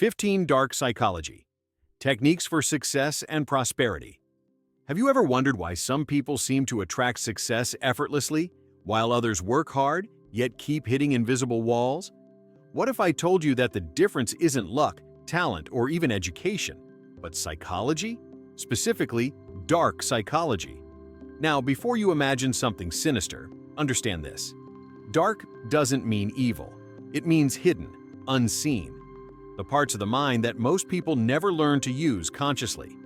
15 Dark Psychology Techniques for Success and Prosperity. Have you ever wondered why some people seem to attract success effortlessly, while others work hard, yet keep hitting invisible walls? What if I told you that the difference isn't luck, talent, or even education, but psychology? Specifically, dark psychology. Now, before you imagine something sinister, understand this. Dark doesn't mean evil. It means hidden, unseen. The parts of the mind that most people never learn to use consciously.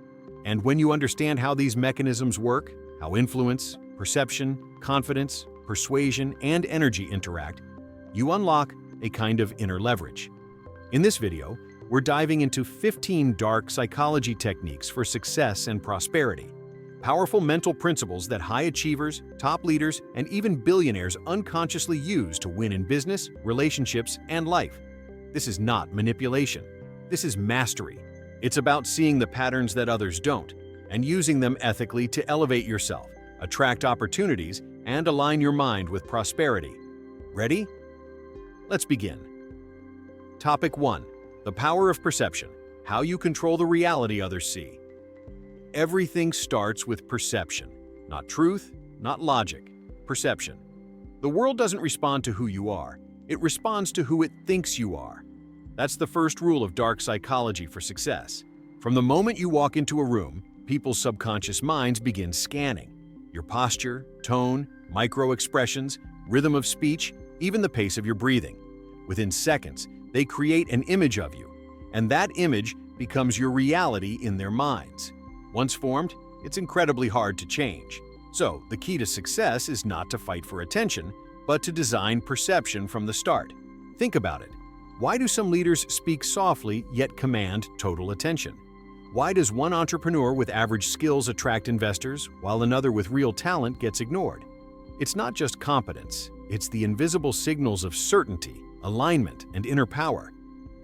And when you understand how these mechanisms work, how influence, perception, confidence, persuasion, and energy interact, you unlock a kind of inner leverage. In this video, we're diving into 15 dark psychology techniques for success and prosperity. Powerful mental principles that high achievers, top leaders, and even billionaires unconsciously use to win in business, relationships, and life. This is not manipulation. This is mastery. It's about seeing the patterns that others don't and using them ethically to elevate yourself, attract opportunities, and align your mind with prosperity. Ready? Let's begin. Topic 1. The power of perception. How you control the reality others see. Everything starts with perception. Not truth, not logic. Perception. The world doesn't respond to who you are. It responds to who it thinks you are. That's the first rule of dark psychology for success. From the moment you walk into a room, people's subconscious minds begin scanning. Your posture, tone, micro-expressions, rhythm of speech, even the pace of your breathing. Within seconds, they create an image of you, and that image becomes your reality in their minds. Once formed, it's incredibly hard to change. So, the key to success is not to fight for attention, but to design perception from the start. Think about it. Why do some leaders speak softly yet command total attention? Why does one entrepreneur with average skills attract investors while another with real talent gets ignored? It's not just competence, it's the invisible signals of certainty, alignment, and inner power.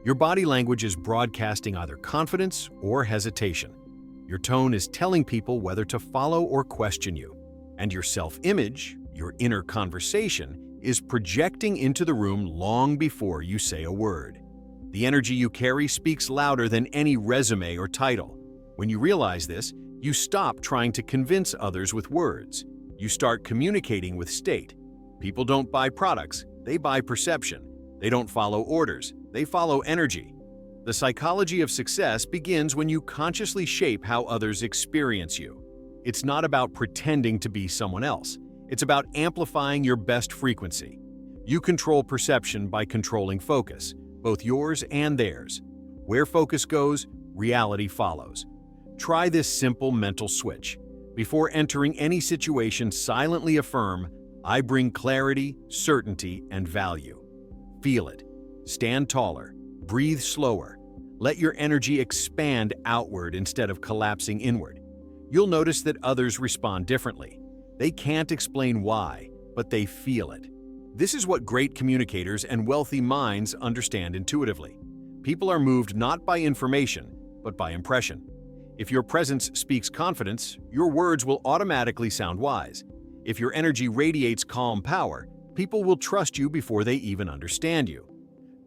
Your body language is broadcasting either confidence or hesitation. Your tone is telling people whether to follow or question you. And your self-image, your inner conversation, is projecting into the room long before you say a word. The energy you carry speaks louder than any resume or title. When you realize this, you stop trying to convince others with words. You start communicating with state. People don't buy products, they buy perception. They don't follow orders, they follow energy. The psychology of success begins when you consciously shape how others experience you. It's not about pretending to be someone else. It's about amplifying your best frequency. You control perception by controlling focus, both yours and theirs. Where focus goes, reality follows. Try this simple mental switch. Before entering any situation, silently affirm, "I bring clarity, certainty, and value." Feel it. Stand taller. Breathe slower. Let your energy expand outward instead of collapsing inward. You'll notice that others respond differently. They can't explain why, but they feel it. This is what great communicators and wealthy minds understand intuitively. People are moved not by information, but by impression. If your presence speaks confidence, your words will automatically sound wise. If your energy radiates calm power, people will trust you before they even understand you.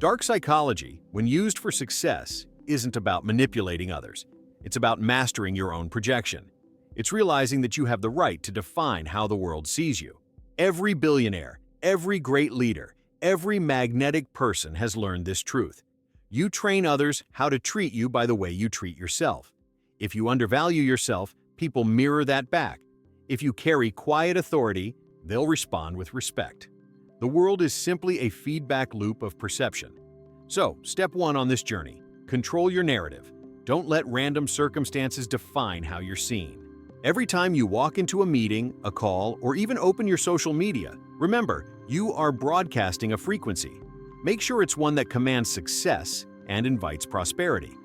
Dark psychology, when used for success, isn't about manipulating others. It's about mastering your own projection. It's realizing that you have the right to define how the world sees you. Every billionaire, every great leader, every magnetic person has learned this truth. You train others how to treat you by the way you treat yourself. If you undervalue yourself, people mirror that back. If you carry quiet authority, they'll respond with respect. The world is simply a feedback loop of perception. So, step 1 on this journey: control your narrative. Don't let random circumstances define how you're seen. Every time you walk into a meeting, a call, or even open your social media, remember, you are broadcasting a frequency. Make sure it's one that commands success and invites prosperity.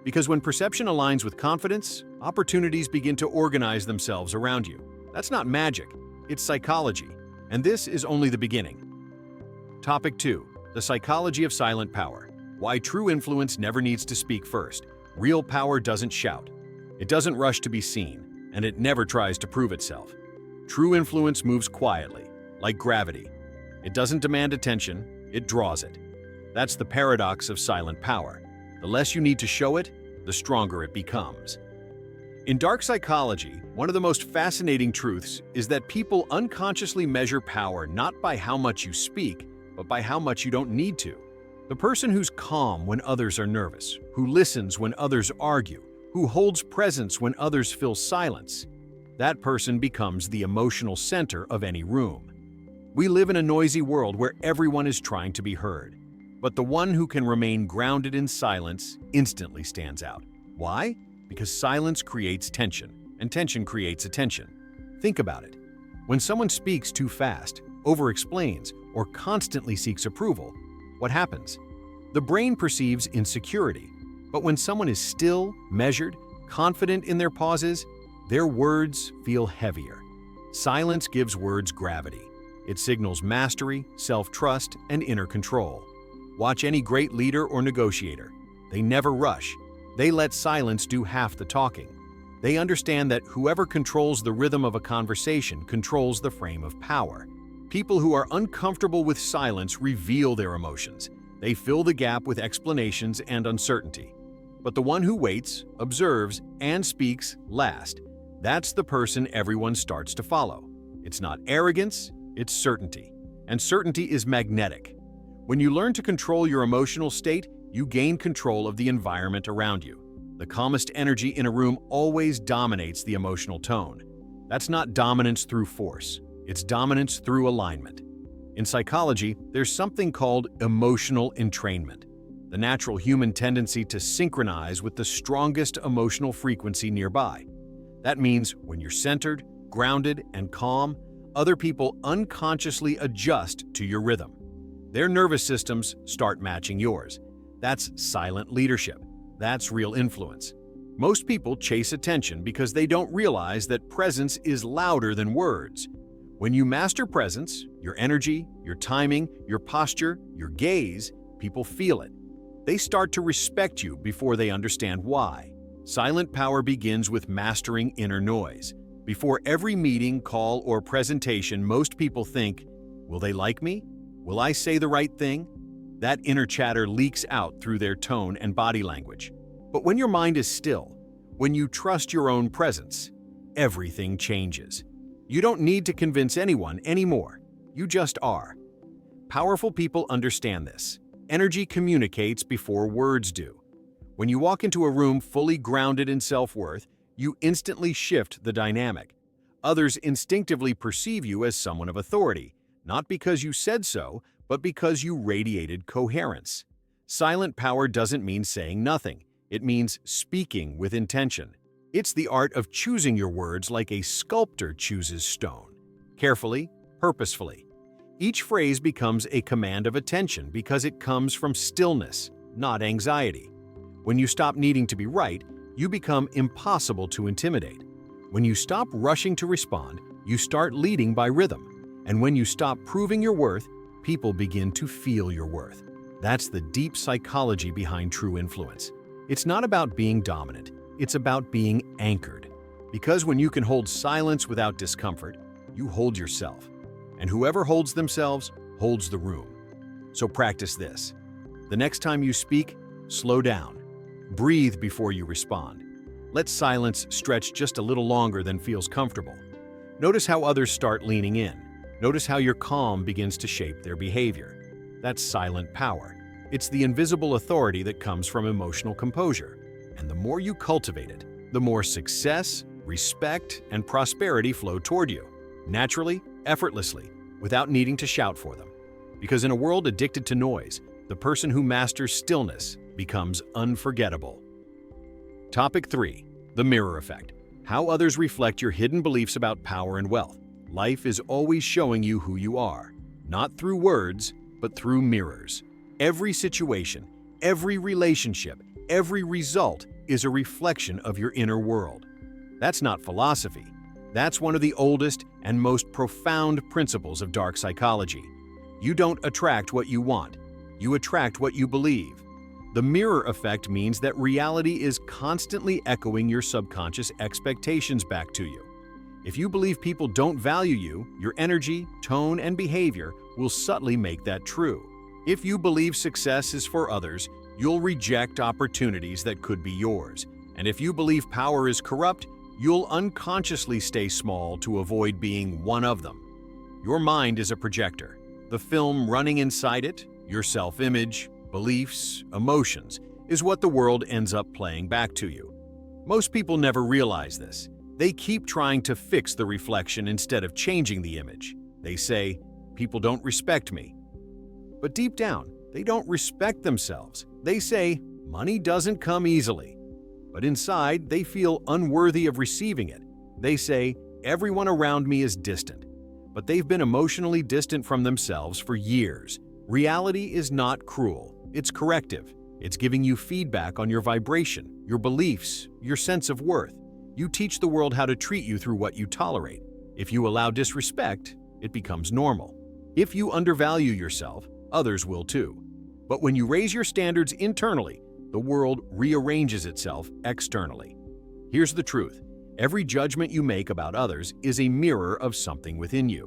Because when perception aligns with confidence, opportunities begin to organize themselves around you. That's not magic, it's psychology. And this is only the beginning. Topic 2. The psychology of silent power. Why true influence never needs to speak first. Real power doesn't shout. It doesn't rush to be seen. And it never tries to prove itself. True influence moves quietly, like gravity. It doesn't demand attention, it draws it. That's the paradox of silent power. The less you need to show it, the stronger it becomes. In dark psychology, one of the most fascinating truths is that people unconsciously measure power not by how much you speak, but by how much you don't need to. The person who's calm when others are nervous, who listens when others argue, who holds presence when others feel silence, that person becomes the emotional center of any room. We live in a noisy world where everyone is trying to be heard, but the one who can remain grounded in silence instantly stands out. Why? Because silence creates tension, and tension creates attention. Think about it. When someone speaks too fast, over-explains, or constantly seeks approval, what happens? The brain perceives insecurity, but when someone is still, measured, confident in their pauses, their words feel heavier. Silence gives words gravity. It signals mastery, self-trust, and inner control. Watch any great leader or negotiator. They never rush. They let silence do half the talking. They understand that whoever controls the rhythm of a conversation controls the frame of power. People who are uncomfortable with silence reveal their emotions. They fill the gap with explanations and uncertainty. But the one who waits, observes, and speaks last, that's the person everyone starts to follow. It's not arrogance, it's certainty. And certainty is magnetic. When you learn to control your emotional state, you gain control of the environment around you. The calmest energy in a room always dominates the emotional tone. That's not dominance through force. It's dominance through alignment. In psychology, there's something called emotional entrainment, the natural human tendency to synchronize with the strongest emotional frequency nearby. That means when you're centered, grounded, and calm, other people unconsciously adjust to your rhythm. Their nervous systems start matching yours. That's silent leadership. That's real influence. Most people chase attention because they don't realize that presence is louder than words. When you master presence, your energy, your timing, your posture, your gaze, people feel it. They start to respect you before they understand why. Silent power begins with mastering inner noise. Before every meeting, call, or presentation, most people think, will they like me? Will I say the right thing? That inner chatter leaks out through their tone and body language. But when your mind is still, when you trust your own presence, everything changes. You don't need to convince anyone anymore. You just are. Powerful people understand this. Energy communicates before words do. When you walk into a room fully grounded in self-worth, you instantly shift the dynamic. Others instinctively perceive you as someone of authority, not because you said so, but because you radiated coherence. Silent power doesn't mean saying nothing. It means speaking with intention. It's the art of choosing your words like a sculptor chooses stone. Carefully, purposefully. Each phrase becomes a command of attention because it comes from stillness, not anxiety. When you stop needing to be right, you become impossible to intimidate. When you stop rushing to respond, you start leading by rhythm. And when you stop proving your worth, people begin to feel your worth. That's the deep psychology behind true influence. It's not about being dominant, it's about being anchored. Because when you can hold silence without discomfort, you hold yourself. And whoever holds themselves holds the room. So practice this. The next time you speak, slow down. Breathe before you respond. Let silence stretch just a little longer than feels comfortable. Notice how others start leaning in. Notice how your calm begins to shape their behavior. That's silent power. It's the invisible authority that comes from emotional composure. And the more you cultivate it, the more success, respect, and prosperity flow toward you. Naturally, effortlessly, without needing to shout for them. Because in a world addicted to noise, the person who masters stillness becomes unforgettable. Topic 3. The mirror effect. How others reflect your hidden beliefs about power and wealth. Life is always showing you who you are, not through words, but through mirrors. Every situation, every relationship, every result is a reflection of your inner world. That's not philosophy. That's one of the oldest and most profound principles of dark psychology. You don't attract what you want. You attract what you believe. The mirror effect means that reality is constantly echoing your subconscious expectations back to you. If you believe people don't value you, your energy, tone, and behavior will subtly make that true. If you believe success is for others, you'll reject opportunities that could be yours. And if you believe power is corrupt, you'll unconsciously stay small to avoid being one of them. Your mind is a projector. The film running inside it, your self-image, beliefs, emotions, is what the world ends up playing back to you. Most people never realize this. They keep trying to fix the reflection instead of changing the image. They say, "People don't respect me." But deep down, they don't respect themselves. They say, "Money doesn't come easily." But inside, they feel unworthy of receiving it. They say, "Everyone around me is distant." But they've been emotionally distant from themselves for years. Reality is not cruel. It's corrective. It's giving you feedback on your vibration, your beliefs, your sense of worth. You teach the world how to treat you through what you tolerate. If you allow disrespect, it becomes normal. If you undervalue yourself, others will too. But when you raise your standards internally, the world rearranges itself externally. Here's the truth. Every judgment you make about others is a mirror of something within you.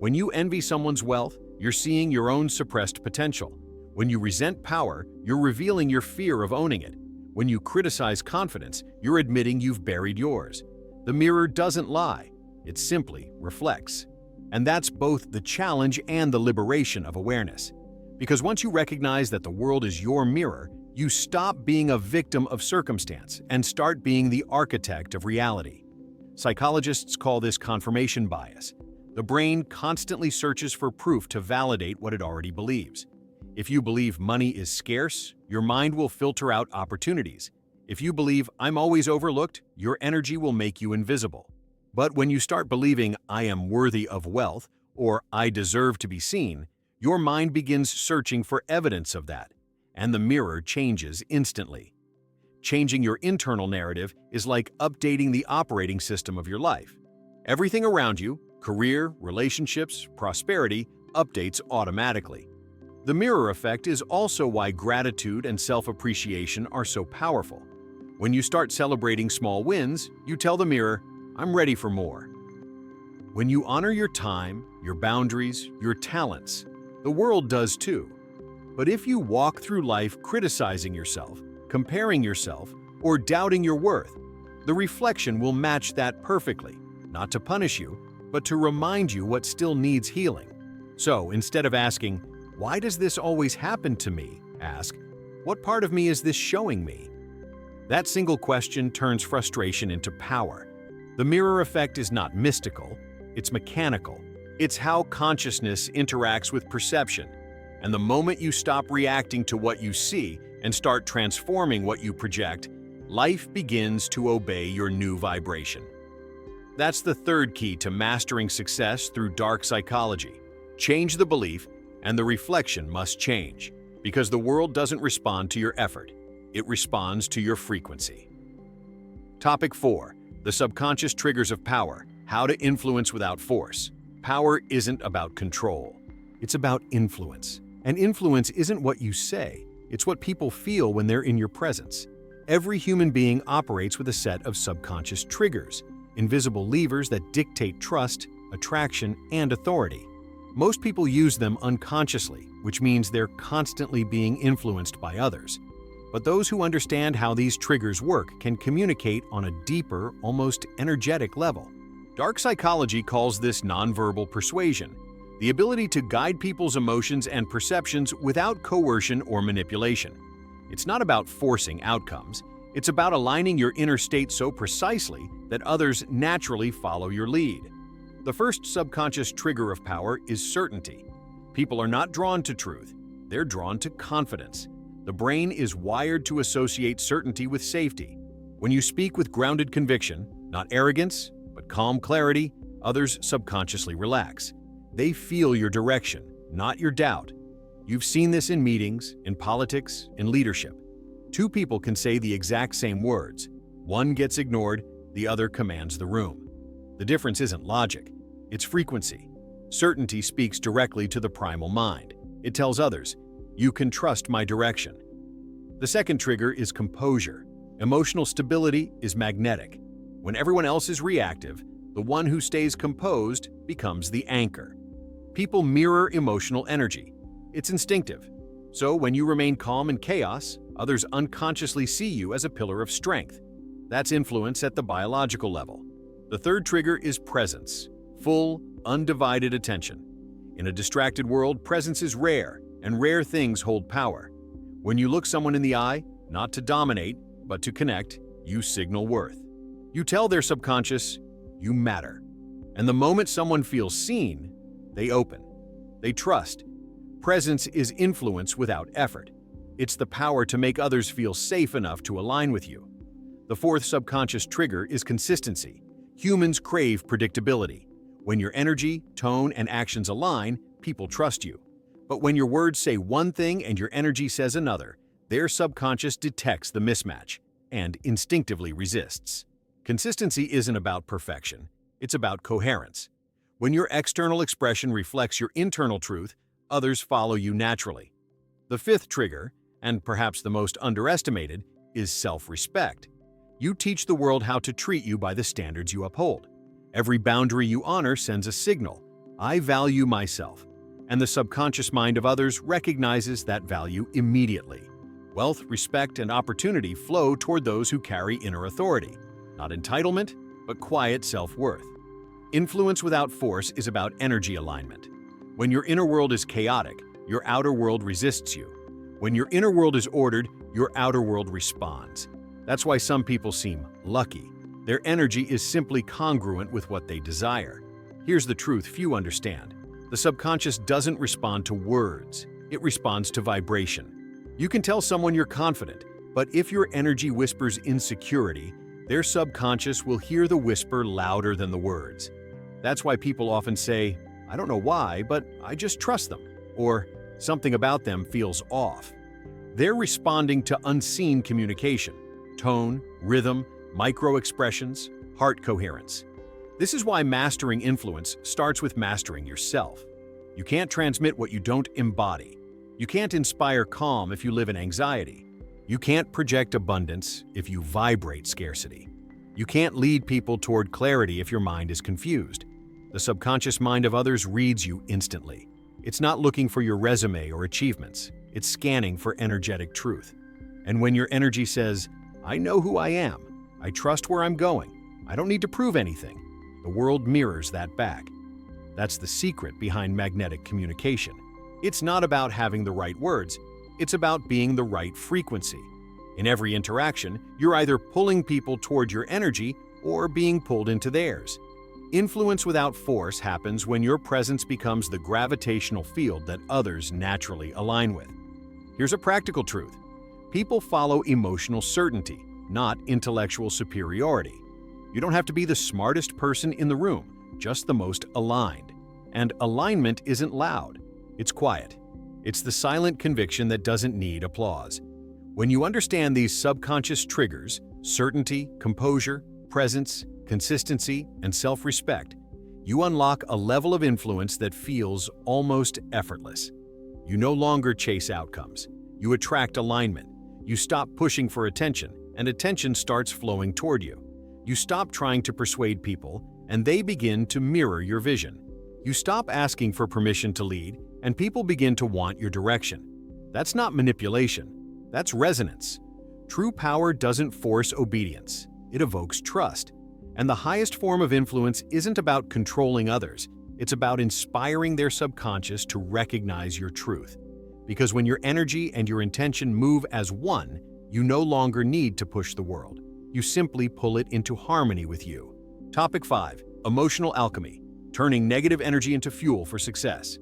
When you envy someone's wealth, you're seeing your own suppressed potential. When you resent power, you're revealing your fear of owning it. When you criticize confidence, you're admitting you've buried yours. The mirror doesn't lie. It simply reflects. And that's both the challenge and the liberation of awareness. Because once you recognize that the world is your mirror, you stop being a victim of circumstance and start being the architect of reality. Psychologists call this confirmation bias. The brain constantly searches for proof to validate what it already believes. If you believe money is scarce, your mind will filter out opportunities. If you believe I'm always overlooked, your energy will make you invisible. But when you start believing I am worthy of wealth or I deserve to be seen, your mind begins searching for evidence of that, and the mirror changes instantly. Changing your internal narrative is like updating the operating system of your life. Everything around you, career, relationships, prosperity, updates automatically. The mirror effect is also why gratitude and self-appreciation are so powerful. When you start celebrating small wins, you tell the mirror, "I'm ready for more." When you honor your time, your boundaries, your talents, the world does too. But if you walk through life criticizing yourself, comparing yourself, or doubting your worth, the reflection will match that perfectly, not to punish you, but to remind you what still needs healing. So instead of asking, "Why does this always happen to me?" ask, "What part of me is this showing me?" That single question turns frustration into power. The mirror effect is not mystical, it's mechanical. It's how consciousness interacts with perception. And the moment you stop reacting to what you see and start transforming what you project, life begins to obey your new vibration. That's the third key to mastering success through dark psychology. Change the belief, and the reflection must change, because the world doesn't respond to your effort. It responds to your frequency. Topic 4. The subconscious triggers of power. How to influence without force. Power isn't about control. It's about influence. And influence isn't what you say. It's what people feel when they're in your presence. Every human being operates with a set of subconscious triggers, invisible levers that dictate trust, attraction, and authority. Most people use them unconsciously, which means they're constantly being influenced by others. But those who understand how these triggers work can communicate on a deeper, almost energetic level. Dark psychology calls this nonverbal persuasion, the ability to guide people's emotions and perceptions without coercion or manipulation. It's not about forcing outcomes. It's about aligning your inner state so precisely that others naturally follow your lead. The first subconscious trigger of power is certainty. People are not drawn to truth. They're drawn to confidence. The brain is wired to associate certainty with safety. When you speak with grounded conviction, not arrogance, but calm clarity, others subconsciously relax. They feel your direction, not your doubt. You've seen this in meetings, in politics, in leadership. Two people can say the exact same words. One gets ignored, the other commands the room. The difference isn't logic, it's frequency. Certainty speaks directly to the primal mind. It tells others, "You can trust my direction." The second trigger is composure. Emotional stability is magnetic. When everyone else is reactive, the one who stays composed becomes the anchor. People mirror emotional energy. It's instinctive. So when you remain calm in chaos, others unconsciously see you as a pillar of strength. That's influence at the biological level. The third trigger is presence, full, undivided attention. In a distracted world, presence is rare, and rare things hold power. When you look someone in the eye, not to dominate, but to connect, you signal worth. You tell their subconscious, you matter. And the moment someone feels seen, they open. They trust. Presence is influence without effort. It's the power to make others feel safe enough to align with you. The fourth subconscious trigger is consistency. Humans crave predictability. When your energy, tone, and actions align, people trust you. But when your words say one thing and your energy says another, their subconscious detects the mismatch and instinctively resists. Consistency isn't about perfection. It's about coherence. When your external expression reflects your internal truth, others follow you naturally. The fifth trigger, and perhaps the most underestimated, is self-respect. You teach the world how to treat you by the standards you uphold. Every boundary you honor sends a signal. I value myself. And the subconscious mind of others recognizes that value immediately. Wealth, respect, and opportunity flow toward those who carry inner authority. Not entitlement, but quiet self-worth. Influence without force is about energy alignment. When your inner world is chaotic, your outer world resists you. When your inner world is ordered, your outer world responds. That's why some people seem lucky. Their energy is simply congruent with what they desire. Here's the truth few understand. The subconscious doesn't respond to words. It responds to vibration. You can tell someone you're confident, but if your energy whispers insecurity, their subconscious will hear the whisper louder than the words. That's why people often say, I don't know why, but I just trust them, or something about them feels off. They're responding to unseen communication, tone, rhythm, micro-expressions, heart coherence. This is why mastering influence starts with mastering yourself. You can't transmit what you don't embody. You can't inspire calm if you live in anxiety. You can't project abundance if you vibrate scarcity. You can't lead people toward clarity if your mind is confused. The subconscious mind of others reads you instantly. It's not looking for your resume or achievements. It's scanning for energetic truth. And when your energy says, I know who I am, I trust where I'm going, I don't need to prove anything, the world mirrors that back. That's the secret behind magnetic communication. It's not about having the right words, it's about being the right frequency. In every interaction, you're either pulling people toward your energy or being pulled into theirs. Influence without force happens when your presence becomes the gravitational field that others naturally align with. Here's a practical truth. People follow emotional certainty, not intellectual superiority. You don't have to be the smartest person in the room, just the most aligned. And alignment isn't loud, it's quiet. It's the silent conviction that doesn't need applause. When you understand these subconscious triggers, certainty, composure, presence, consistency, and self-respect, you unlock a level of influence that feels almost effortless. You no longer chase outcomes. You attract alignment. You stop pushing for attention, and attention starts flowing toward you. You stop trying to persuade people, and they begin to mirror your vision. You stop asking for permission to lead, and people begin to want your direction. That's not manipulation. That's resonance. True power doesn't force obedience. It evokes trust. And the highest form of influence isn't about controlling others. It's about inspiring their subconscious to recognize your truth. Because when your energy and your intention move as one, you no longer need to push the world. You simply pull it into harmony with you. Topic 5. Emotional alchemy. Turning negative energy into fuel for success.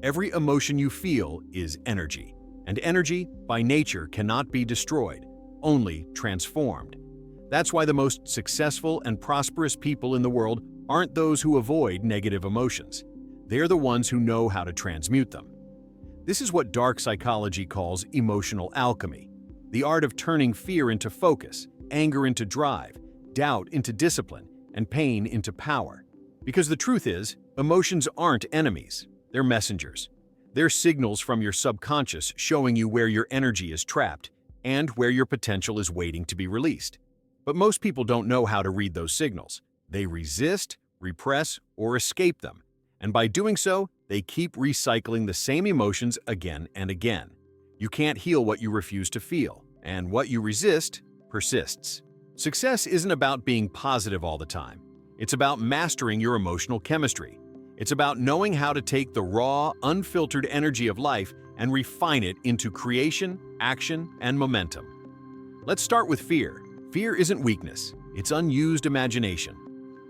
Every emotion you feel is energy. And energy, by nature, cannot be destroyed, only transformed. That's why the most successful and prosperous people in the world aren't those who avoid negative emotions. They're the ones who know how to transmute them. This is what dark psychology calls emotional alchemy, the art of turning fear into focus, anger into drive, doubt into discipline, and pain into power. Because the truth is, emotions aren't enemies, they're messengers. They're signals from your subconscious showing you where your energy is trapped and where your potential is waiting to be released. But most people don't know how to read those signals. They resist, repress, or escape them. And by doing so, they keep recycling the same emotions again and again. You can't heal what you refuse to feel, and what you resist persists. Success isn't about being positive all the time. It's about mastering your emotional chemistry. It's about knowing how to take the raw, unfiltered energy of life and refine it into creation, action, and momentum. Let's start with fear. Fear isn't weakness, it's unused imagination.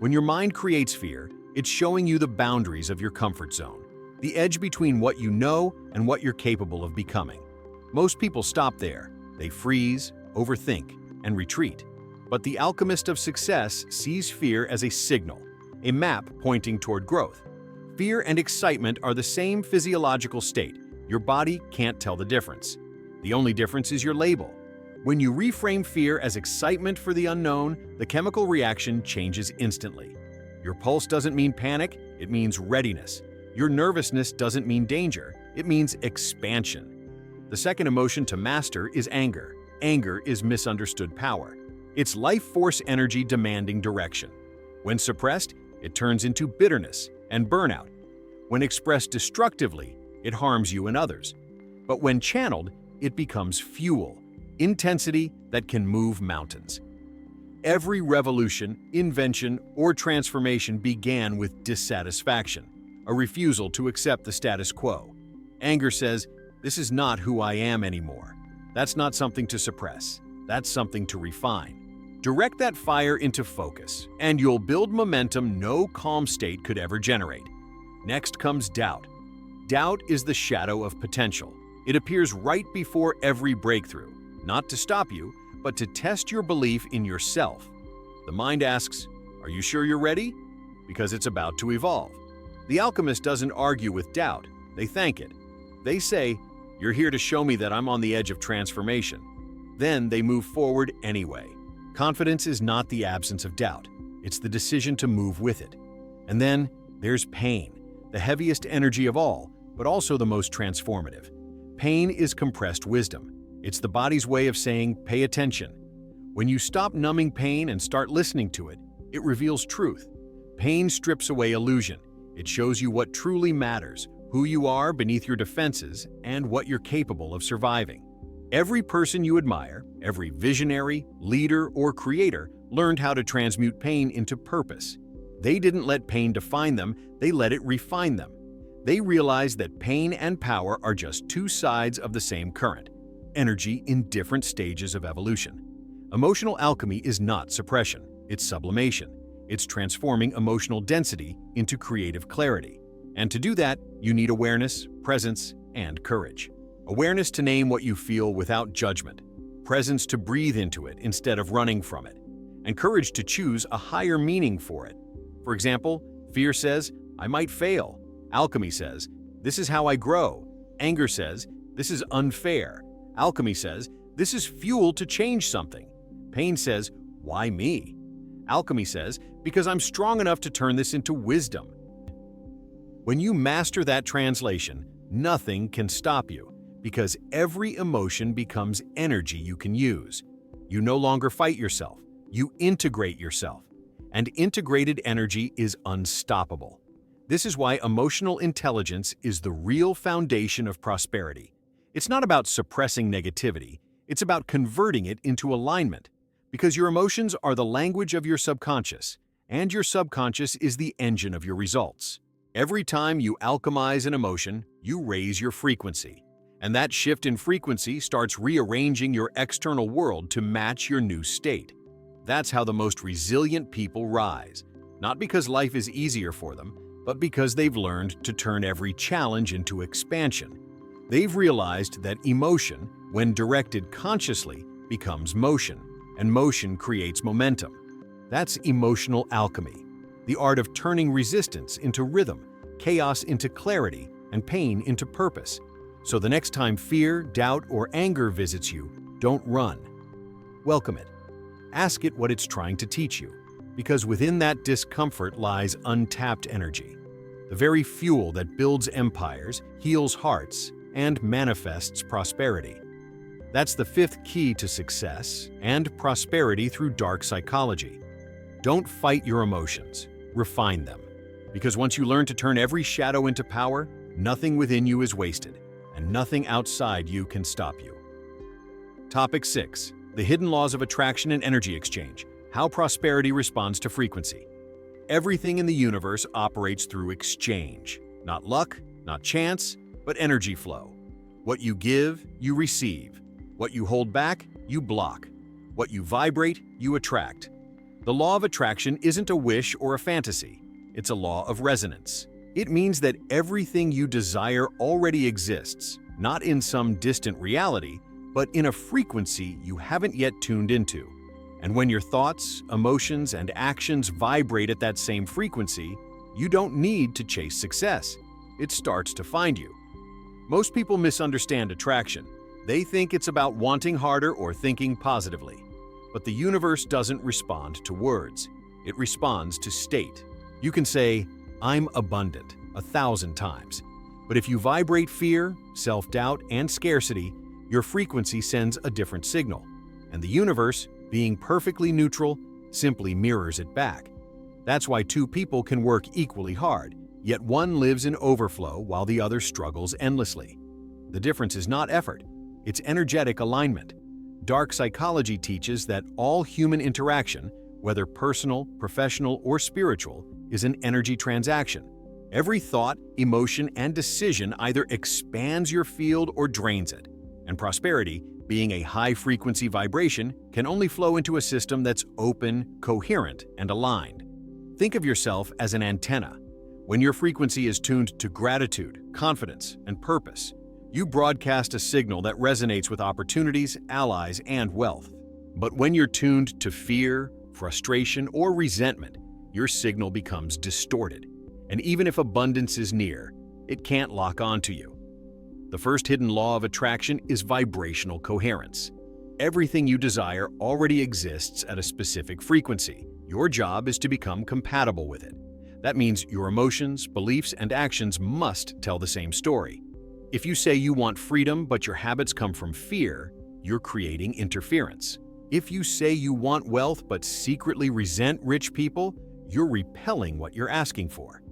When your mind creates fear, it's showing you the boundaries of your comfort zone, the edge between what you know and what you're capable of becoming. Most people stop there. They freeze, overthink, and retreat. But the alchemist of success sees fear as a signal, a map pointing toward growth. Fear and excitement are the same physiological state. Your body can't tell the difference. The only difference is your label. When you reframe fear as excitement for the unknown, the chemical reaction changes instantly. Your pulse doesn't mean panic, it means readiness. Your nervousness doesn't mean danger, it means expansion. The second emotion to master is anger. Anger is misunderstood power. It's life force energy demanding direction. When suppressed, it turns into bitterness and burnout. When expressed destructively, it harms you and others. But when channeled, it becomes fuel, intensity that can move mountains. Every revolution, invention, or transformation began with dissatisfaction, a refusal to accept the status quo. Anger says, "This is not who I am anymore." That's not something to suppress. That's something to refine. Direct that fire into focus, and you'll build momentum no calm state could ever generate. Next comes doubt. Doubt is the shadow of potential. It appears right before every breakthrough, not to stop you, but to test your belief in yourself. The mind asks, "Are you sure you're ready?" Because it's about to evolve. The alchemist doesn't argue with doubt, they thank it. They say, "You're here to show me that I'm on the edge of transformation." Then they move forward anyway. Confidence is not the absence of doubt, it's the decision to move with it. And then there's pain, the heaviest energy of all, but also the most transformative. Pain is compressed wisdom. It's the body's way of saying, "Pay attention." When you stop numbing pain and start listening to it, it reveals truth. Pain strips away illusion. It shows you what truly matters, who you are beneath your defenses, and what you're capable of surviving. Every person you admire, every visionary, leader, or creator learned how to transmute pain into purpose. They didn't let pain define them, they let it refine them. They realized that pain and power are just two sides of the same current, energy in different stages of evolution. Emotional alchemy is not suppression, it's sublimation. It's transforming emotional density into creative clarity. And to do that, you need awareness, presence, and courage. Awareness to name what you feel without judgment, presence to breathe into it instead of running from it, and courage to choose a higher meaning for it. For example, fear says, "I might fail." Alchemy says, "This is how I grow." Anger says, "This is unfair." Alchemy says, "This is fuel to change something." Pain says, "Why me?" Alchemy says, "Because I'm strong enough to turn this into wisdom." When you master that translation, nothing can stop you, because every emotion becomes energy you can use. You no longer fight yourself, you integrate yourself. And integrated energy is unstoppable. This is why emotional intelligence is the real foundation of prosperity. It's not about suppressing negativity, it's about converting it into alignment. Because your emotions are the language of your subconscious, and your subconscious is the engine of your results. Every time you alchemize an emotion, you raise your frequency. And that shift in frequency starts rearranging your external world to match your new state. That's how the most resilient people rise. Not because life is easier for them, but because they've learned to turn every challenge into expansion. They've realized that emotion, when directed consciously, becomes motion, and motion creates momentum. That's emotional alchemy, the art of turning resistance into rhythm, chaos into clarity, and pain into purpose. So the next time fear, doubt, or anger visits you, don't run. Welcome it. Ask it what it's trying to teach you, because within that discomfort lies untapped energy, the very fuel that builds empires, heals hearts, and manifests prosperity. That's the fifth key to success and prosperity through dark psychology. Don't fight your emotions, refine them. Because once you learn to turn every shadow into power, nothing within you is wasted, and nothing outside you can stop you. Topic 6. The hidden laws of attraction and energy exchange. How prosperity responds to frequency. Everything in the universe operates through exchange. Not luck, not chance, but energy flow. What you give, you receive. What you hold back, you block. What you vibrate, you attract. The law of attraction isn't a wish or a fantasy. It's a law of resonance. It means that everything you desire already exists, not in some distant reality, but in a frequency you haven't yet tuned into. And when your thoughts, emotions, and actions vibrate at that same frequency, you don't need to chase success. It starts to find you. Most people misunderstand attraction. They think it's about wanting harder or thinking positively. But the universe doesn't respond to words. It responds to state. You can say, "I'm abundant," 1,000 times. But if you vibrate fear, self-doubt, and scarcity, your frequency sends a different signal. And the universe, being perfectly neutral, simply mirrors it back. That's why two people can work equally hard, yet one lives in overflow while the other struggles endlessly. The difference is not effort, it's energetic alignment. Dark psychology teaches that all human interaction, whether personal, professional, or spiritual, is an energy transaction. Every thought, emotion, and decision either expands your field or drains it. And prosperity, being a high-frequency vibration, can only flow into a system that's open, coherent, and aligned. Think of yourself as an antenna. When your frequency is tuned to gratitude, confidence, and purpose, you broadcast a signal that resonates with opportunities, allies, and wealth. But when you're tuned to fear, frustration, or resentment, your signal becomes distorted. And even if abundance is near, it can't lock onto you. The first hidden law of attraction is vibrational coherence. Everything you desire already exists at a specific frequency. Your job is to become compatible with it. That means your emotions, beliefs, and actions must tell the same story. If you say you want freedom but your habits come from fear, you're creating interference. If you say you want wealth but secretly resent rich people, you're repelling what you're asking for.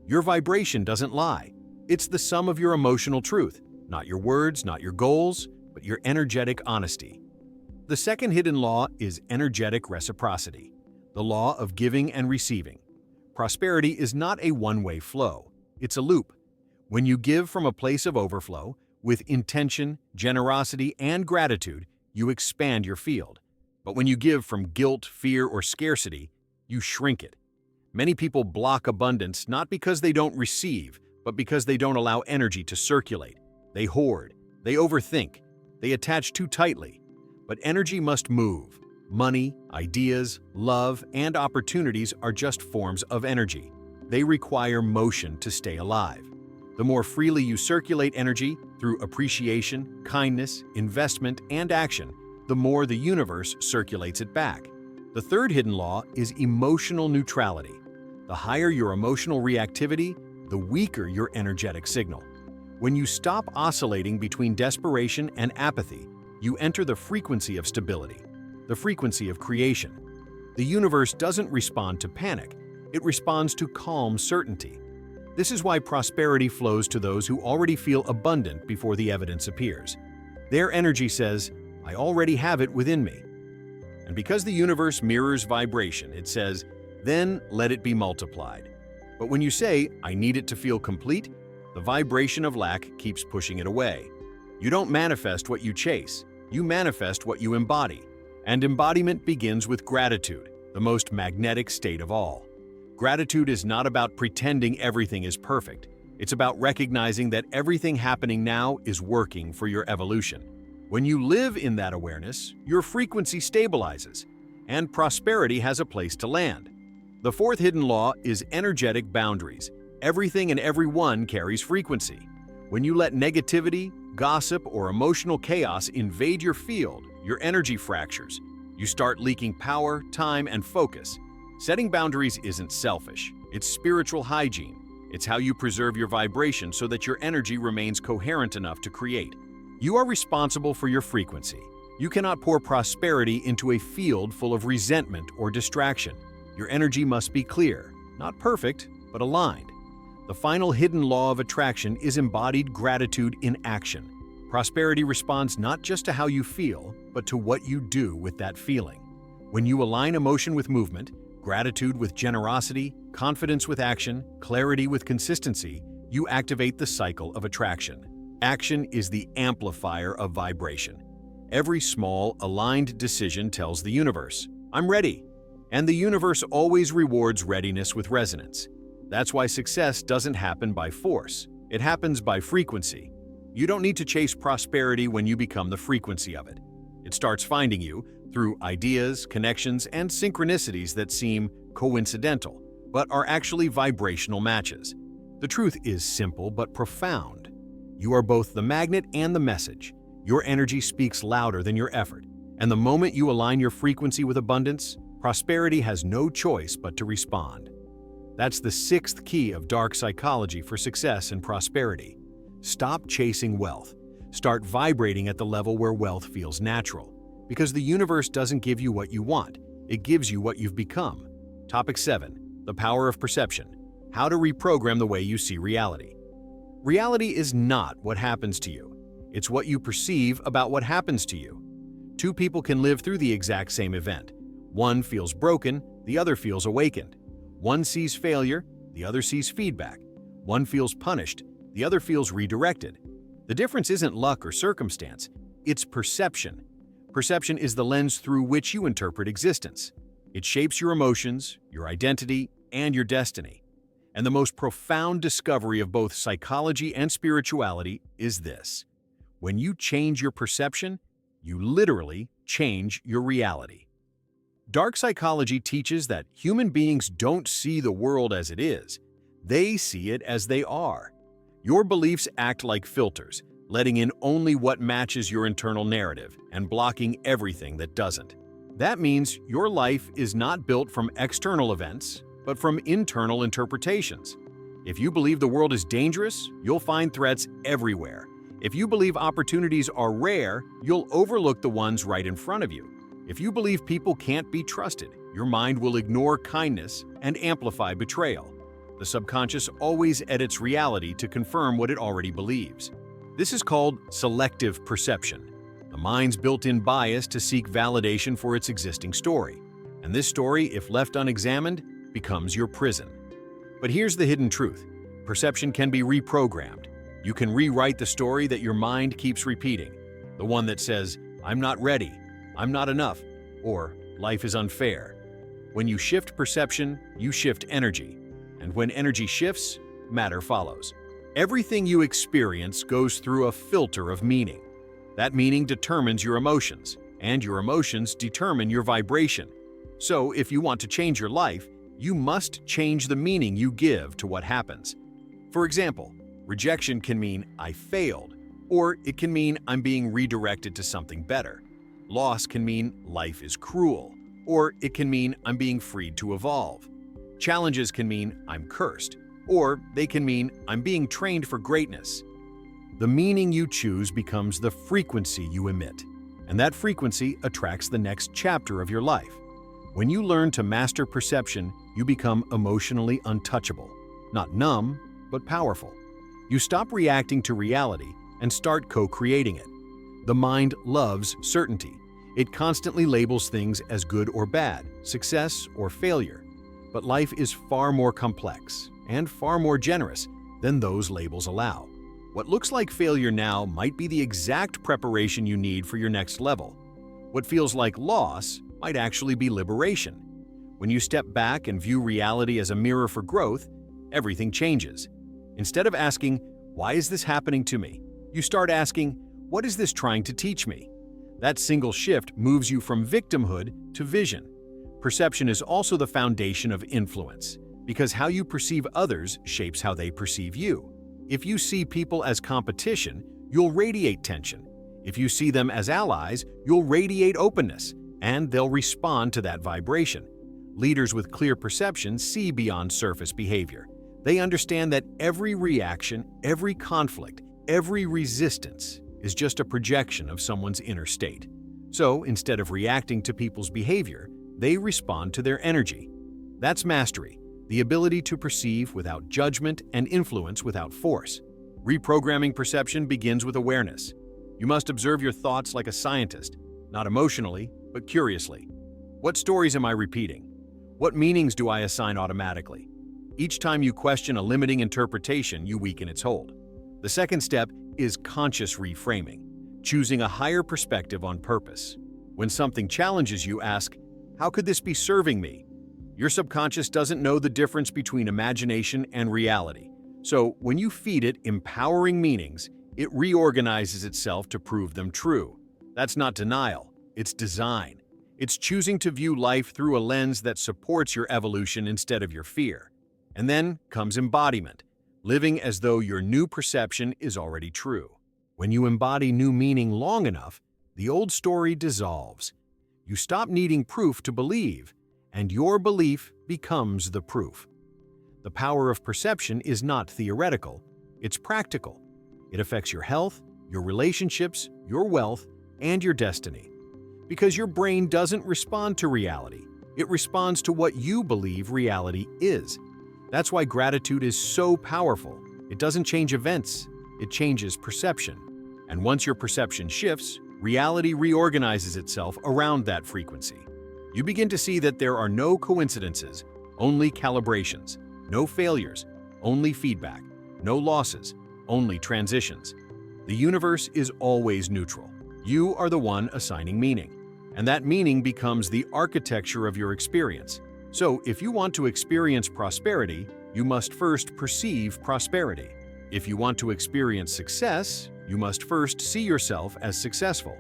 Your vibration doesn't lie. It's the sum of your emotional truth. Not your words, not your goals, but your energetic honesty. The second hidden law is energetic reciprocity, the law of giving and receiving. Prosperity is not a one-way flow. It's a loop. When you give from a place of overflow, with intention, generosity, and gratitude, you expand your field. But when you give from guilt, fear, or scarcity, you shrink it. Many people block abundance not because they don't receive, but because they don't allow energy to circulate. They hoard, they overthink, they attach too tightly. But energy must move. Money, ideas, love, and opportunities are just forms of energy. They require motion to stay alive. The more freely you circulate energy through appreciation, kindness, investment, and action, the more the universe circulates it back. The third hidden law is emotional neutrality. The higher your emotional reactivity, the weaker your energetic signal. When you stop oscillating between desperation and apathy, you enter the frequency of stability, the frequency of creation. The universe doesn't respond to panic, it responds to calm certainty. This is why prosperity flows to those who already feel abundant before the evidence appears. Their energy says, "I already have it within me." And because the universe mirrors vibration, it says, "Then let it be multiplied." But when you say, "I need it to feel complete," the vibration of lack keeps pushing it away. You don't manifest what you chase, you manifest what you embody. And embodiment begins with gratitude, the most magnetic state of all. Gratitude is not about pretending everything is perfect. It's about recognizing that everything happening now is working for your evolution. When you live in that awareness, your frequency stabilizes, and prosperity has a place to land. The fourth hidden law is energetic boundaries. Everything and everyone carries frequency. When you let negativity, gossip, or emotional chaos invade your field, your energy fractures. You start leaking power, time, and focus. Setting boundaries isn't selfish, it's spiritual hygiene. It's how you preserve your vibration so that your energy remains coherent enough to create. You are responsible for your frequency. You cannot pour prosperity into a field full of resentment or distraction. Your energy must be clear, not perfect, but aligned. The final hidden law of attraction is embodied gratitude in action. Prosperity responds not just to how you feel, but to what you do with that feeling. When you align emotion with movement, gratitude with generosity, confidence with action, clarity with consistency, you activate the cycle of attraction. Action is the amplifier of vibration. Every small, aligned decision tells the universe, "I'm ready." And the universe always rewards readiness with resonance. That's why success doesn't happen by force. It happens by frequency. You don't need to chase prosperity when you become the frequency of it. It starts finding you through ideas, connections, and synchronicities that seem coincidental, but are actually vibrational matches. The truth is simple but profound. You are both the magnet and the message. Your energy speaks louder than your effort, and the moment you align your frequency with abundance, prosperity has no choice but to respond. That's the sixth key of dark psychology for success and prosperity. Stop chasing wealth. Start vibrating at the level where wealth feels natural. Because the universe doesn't give you what you want, it gives you what you've become. Topic 7. The power of perception. How to reprogram the way you see reality. Reality is not what happens to you. It's what you perceive about what happens to you. Two people can live through the exact same event. One feels broken, the other feels awakened. One sees failure, the other sees feedback. One feels punished, the other feels redirected. The difference isn't luck or circumstance, it's perception. Perception is the lens through which you interpret existence. It shapes your emotions, your identity, and your destiny. And the most profound discovery of both psychology and spirituality is this: when you change your perception, you literally change your reality. Dark psychology teaches that human beings don't see the world as it is, they see it as they are. Your beliefs act like filters, letting in only what matches your internal narrative and blocking everything that doesn't. That means your life is not built from external events, but from internal interpretations. If you believe the world is dangerous, you'll find threats everywhere. If you believe opportunities are rare, you'll overlook the ones right in front of you. If you believe people can't be trusted, your mind will ignore kindness and amplify betrayal. The subconscious always edits reality to confirm what it already believes. This is called selective perception, the mind's built-in bias to seek validation for its existing story. And this story, if left unexamined, becomes your prison. But here's the hidden truth. Perception can be reprogrammed. You can rewrite the story that your mind keeps repeating. The one that says, "I'm not ready," "I'm not enough," or "life is unfair." When you shift perception, you shift energy. And when energy shifts, matter follows. Everything you experience goes through a filter of meaning. That meaning determines your emotions, and your emotions determine your vibration. So if you want to change your life, you must change the meaning you give to what happens. For example, rejection can mean "I failed," or it can mean "I'm being redirected to something better." Loss can mean "life is cruel," or it can mean "I'm being freed to evolve." Challenges can mean "I'm cursed," or they can mean "I'm being trained for greatness." The meaning you choose becomes the frequency you emit, and that frequency attracts the next chapter of your life. When you learn to master perception, you become emotionally untouchable, not numb, but powerful. You stop reacting to reality and start co-creating it. The mind loves certainty. It constantly labels things as good or bad, success or failure. But life is far more complex and far more generous than those labels allow. What looks like failure now might be the exact preparation you need for your next level. What feels like loss might actually be liberation. When you step back and view reality as a mirror for growth, everything changes. Instead of asking, "Why is this happening to me?" you start asking, "What is this trying to teach me?" That single shift moves you from victimhood to vision. Perception is also the foundation of influence, because how you perceive others shapes how they perceive you. If you see people as competition, you'll radiate tension. If you see them as allies, you'll radiate openness, and they'll respond to that vibration. Leaders with clear perception see beyond surface behavior. They understand that every reaction, every conflict, every resistance is just a projection of someone's inner state. So instead of reacting to people's behavior, they respond to their energy. That's mastery, the ability to perceive without judgment and influence without force. Reprogramming perception begins with awareness. You must observe your thoughts like a scientist, not emotionally, but curiously. What stories am I repeating? What meanings do I assign automatically? Each time you question a limiting interpretation, you weaken its hold. The second step is conscious reframing, choosing a higher perspective on purpose. When something challenges you, ask, how could this be serving me? Your subconscious doesn't know the difference between imagination and reality. So when you feed it empowering meanings, it reorganizes itself to prove them true. That's not denial, it's design. It's choosing to view life through a lens that supports your evolution instead of your fear. And then comes embodiment, living as though your new perception is already true. When you embody new meaning long enough, the old story dissolves. You stop needing proof to believe, and your belief becomes the proof. The power of perception is not theoretical, it's practical. It affects your health, your relationships, your wealth, and your destiny. Because your brain doesn't respond to reality, it responds to what you believe reality is. That's why gratitude is so powerful. It doesn't change events, it changes perception. And once your perception shifts, reality reorganizes itself around that frequency. You begin to see that there are no coincidences, only calibrations, no failures, only feedback, no losses, only transitions. The universe is always neutral. You are the one assigning meaning, and that meaning becomes the architecture of your experience. So, if you want to experience prosperity, you must first perceive prosperity. If you want to experience success, you must first see yourself as successful.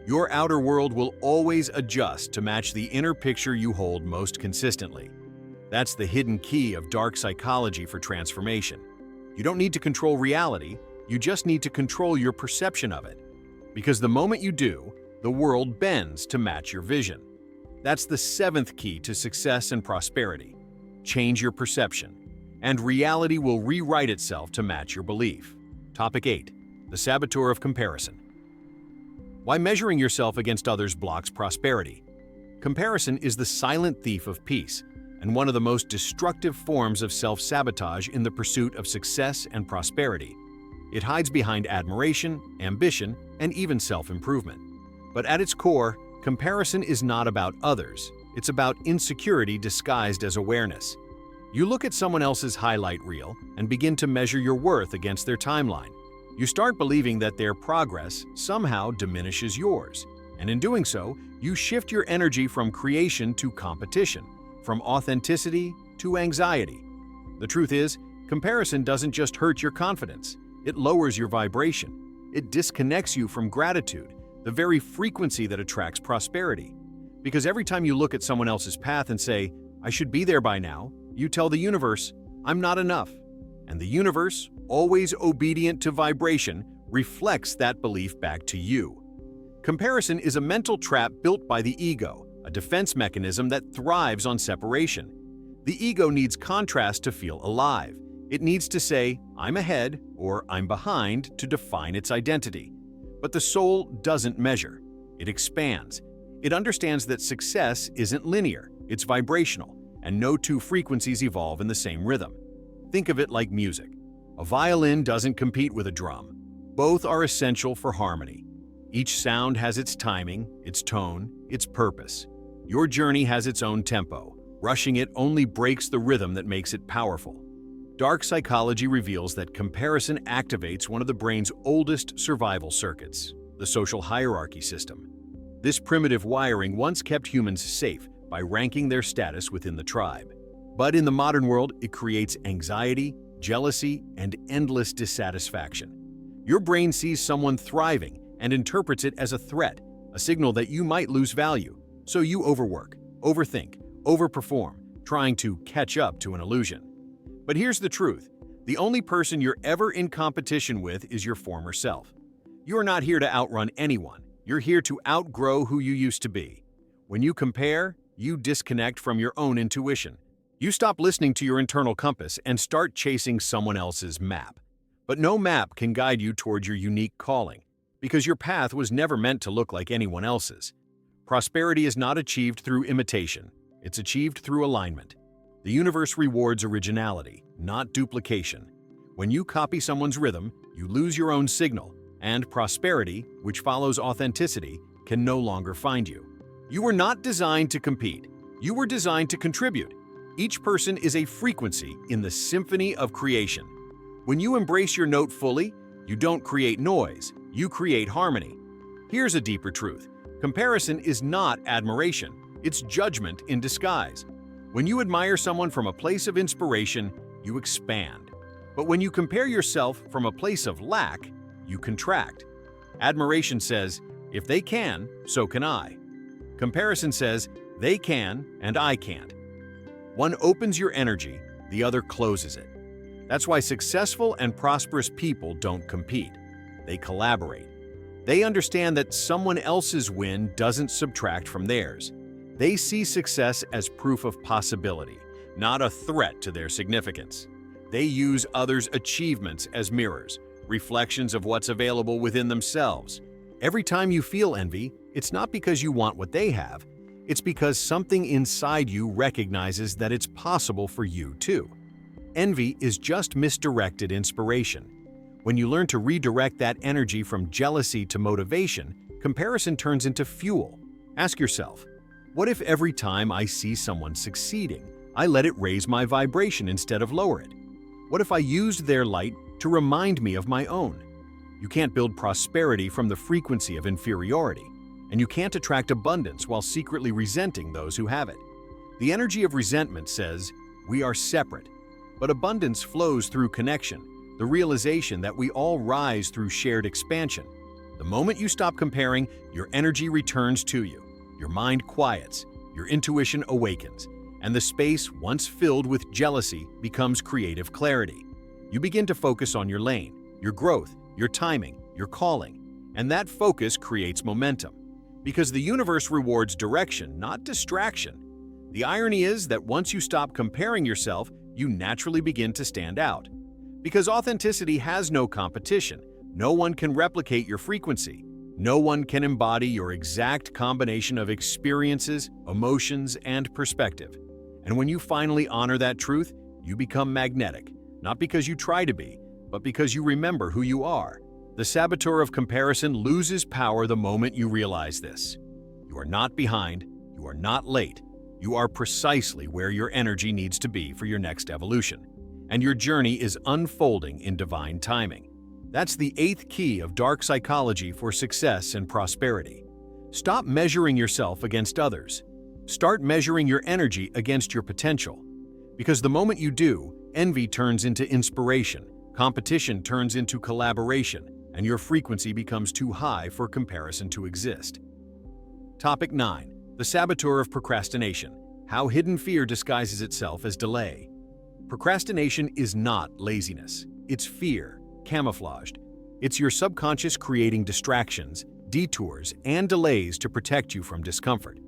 Your outer world will always adjust to match the inner picture you hold most consistently. That's the hidden key of dark psychology for transformation. You don't need to control reality, you just need to control your perception of it. Because the moment you do, the world bends to match your vision. That's the seventh key to success and prosperity. Change your perception, and reality will rewrite itself to match your belief. Topic 8. The saboteur of comparison. Why measuring yourself against others blocks prosperity? Comparison is the silent thief of peace, and one of the most destructive forms of self-sabotage in the pursuit of success and prosperity. It hides behind admiration, ambition, and even self-improvement. But at its core, comparison is not about others. It's about insecurity disguised as awareness. You look at someone else's highlight reel and begin to measure your worth against their timeline. You start believing that their progress somehow diminishes yours. And in doing so, you shift your energy from creation to competition, from authenticity to anxiety. The truth is, comparison doesn't just hurt your confidence. It lowers your vibration. It disconnects you from gratitude, the very frequency that attracts prosperity. Because every time you look at someone else's path and say, I should be there by now, you tell the universe, I'm not enough. And the universe, always obedient to vibration, reflects that belief back to you. Comparison is a mental trap built by the ego, a defense mechanism that thrives on separation. The ego needs contrast to feel alive. It needs to say, I'm ahead or I'm behind to define its identity. But the soul doesn't measure. It expands. It understands that success isn't linear, it's vibrational, and no two frequencies evolve in the same rhythm. Think of it like music. A violin doesn't compete with a drum. Both are essential for harmony. Each sound has its timing, its tone, its purpose. Your journey has its own tempo. Rushing it only breaks the rhythm that makes it powerful. Dark psychology reveals that comparison activates one of the brain's oldest survival circuits, the social hierarchy system. This primitive wiring once kept humans safe by ranking their status within the tribe. But in the modern world, it creates anxiety, jealousy, and endless dissatisfaction. Your brain sees someone thriving and interprets it as a threat, a signal that you might lose value. So you overwork, overthink, overperform, trying to catch up to an illusion. But here's the truth. The only person you're ever in competition with is your former self. You're not here to outrun anyone. You're here to outgrow who you used to be. When you compare, you disconnect from your own intuition. You stop listening to your internal compass and start chasing someone else's map. But no map can guide you toward your unique calling, because your path was never meant to look like anyone else's. Prosperity is not achieved through imitation. It's achieved through alignment. The universe rewards originality, not duplication. When you copy someone's rhythm, you lose your own signal, and prosperity, which follows authenticity, can no longer find you. You were not designed to compete. You were designed to contribute. Each person is a frequency in the symphony of creation. When you embrace your note fully, you don't create noise, you create harmony. Here's a deeper truth. Comparison is not admiration, it's judgment in disguise. When you admire someone from a place of inspiration, you expand. But when you compare yourself from a place of lack, you contract. Admiration says, if they can, so can I. Comparison says, they can and I can't. One opens your energy, the other closes it. That's why successful and prosperous people don't compete. They collaborate. They understand that someone else's win doesn't subtract from theirs. They see success as proof of possibility, not a threat to their significance. They use others' achievements as mirrors, reflections of what's available within themselves. Every time you feel envy, it's not because you want what they have. It's because something inside you recognizes that it's possible for you too. Envy is just misdirected inspiration. When you learn to redirect that energy from jealousy to motivation, comparison turns into fuel. Ask yourself, what if every time I see someone succeeding, I let it raise my vibration instead of lower it? What if I used their light to remind me of my own? You can't build prosperity from the frequency of inferiority, and you can't attract abundance while secretly resenting those who have it. The energy of resentment says, we are separate, but abundance flows through connection, the realization that we all rise through shared expansion. The moment you stop comparing, your energy returns to you, your mind quiets, your intuition awakens, and the space once filled with jealousy becomes creative clarity. You begin to focus on your lane, your growth, your timing, your calling, and that focus creates momentum. Because the universe rewards direction, not distraction. The irony is that once you stop comparing yourself, you naturally begin to stand out. Because authenticity has no competition, no one can replicate your frequency. No one can embody your exact combination of experiences, emotions, and perspective. And when you finally honor that truth, you become magnetic, not because you try to be, but because you remember who you are. The saboteur of comparison loses power the moment you realize this. You are not behind, you are not late, you are precisely where your energy needs to be for your next evolution. And your journey is unfolding in divine timing. That's the 8th key of dark psychology for success and prosperity. Stop measuring yourself against others. Start measuring your energy against your potential. Because the moment you do, envy turns into inspiration, competition turns into collaboration, and your frequency becomes too high for comparison to exist. Topic 9. The saboteur of procrastination. How hidden fear disguises itself as delay. Procrastination is not laziness. It's fear, camouflaged. It's your subconscious creating distractions, detours, and delays to protect you from discomfort.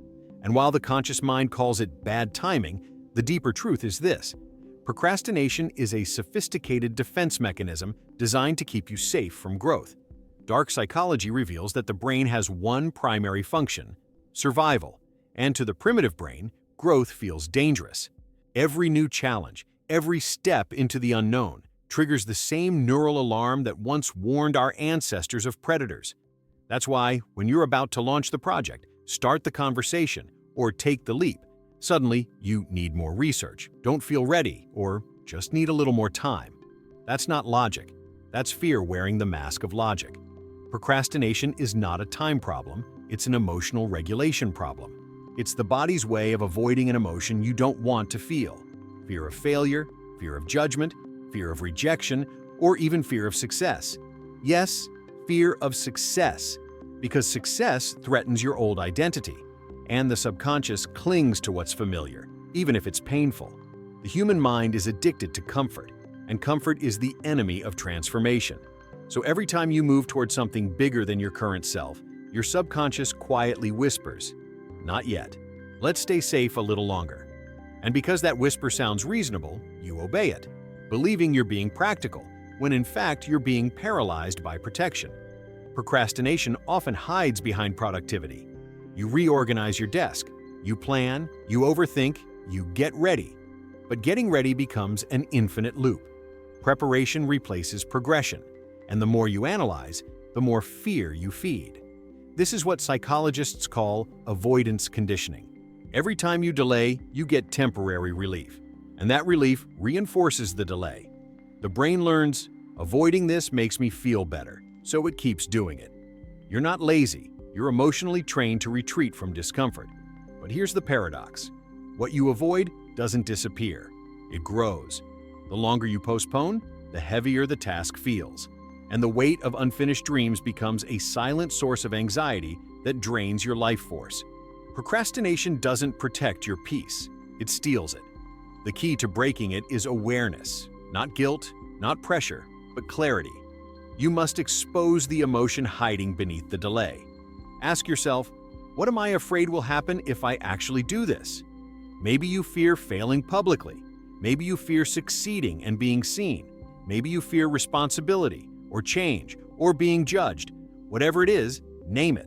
And while the conscious mind calls it bad timing, the deeper truth is this. Procrastination is a sophisticated defense mechanism designed to keep you safe from growth. Dark psychology reveals that the brain has one primary function, survival, and to the primitive brain, growth feels dangerous. Every new challenge, every step into the unknown, triggers the same neural alarm that once warned our ancestors of predators. That's why, when you're about to launch the project, start the conversation, or take the leap, suddenly you need more research, don't feel ready, or just need a little more time. That's not logic. That's fear wearing the mask of logic. Procrastination is not a time problem, it's an emotional regulation problem. It's the body's way of avoiding an emotion you don't want to feel. Fear of failure, fear of judgment, fear of rejection, or even fear of success. Yes, fear of success, because success threatens your old identity, and the subconscious clings to what's familiar, even if it's painful. The human mind is addicted to comfort, and comfort is the enemy of transformation. So every time you move toward something bigger than your current self, your subconscious quietly whispers, "Not yet. Let's stay safe a little longer." And because that whisper sounds reasonable, you obey it, believing you're being practical, when in fact you're being paralyzed by protection. Procrastination often hides behind productivity. You reorganize your desk, you plan, you overthink, you get ready. But getting ready becomes an infinite loop. Preparation replaces progression, and the more you analyze, the more fear you feed. This is what psychologists call avoidance conditioning. Every time you delay, you get temporary relief, and that relief reinforces the delay. The brain learns, avoiding this makes me feel better, so it keeps doing it. You're not lazy, you're emotionally trained to retreat from discomfort. But here's the paradox. What you avoid doesn't disappear, it grows. The longer you postpone, the heavier the task feels, and the weight of unfinished dreams becomes a silent source of anxiety that drains your life force. Procrastination doesn't protect your peace, it steals it. The key to breaking it is awareness, not guilt, not pressure, but clarity. You must expose the emotion hiding beneath the delay. Ask yourself, what am I afraid will happen if I actually do this? Maybe you fear failing publicly. Maybe you fear succeeding and being seen. Maybe you fear responsibility, or change, or being judged. Whatever it is, name it.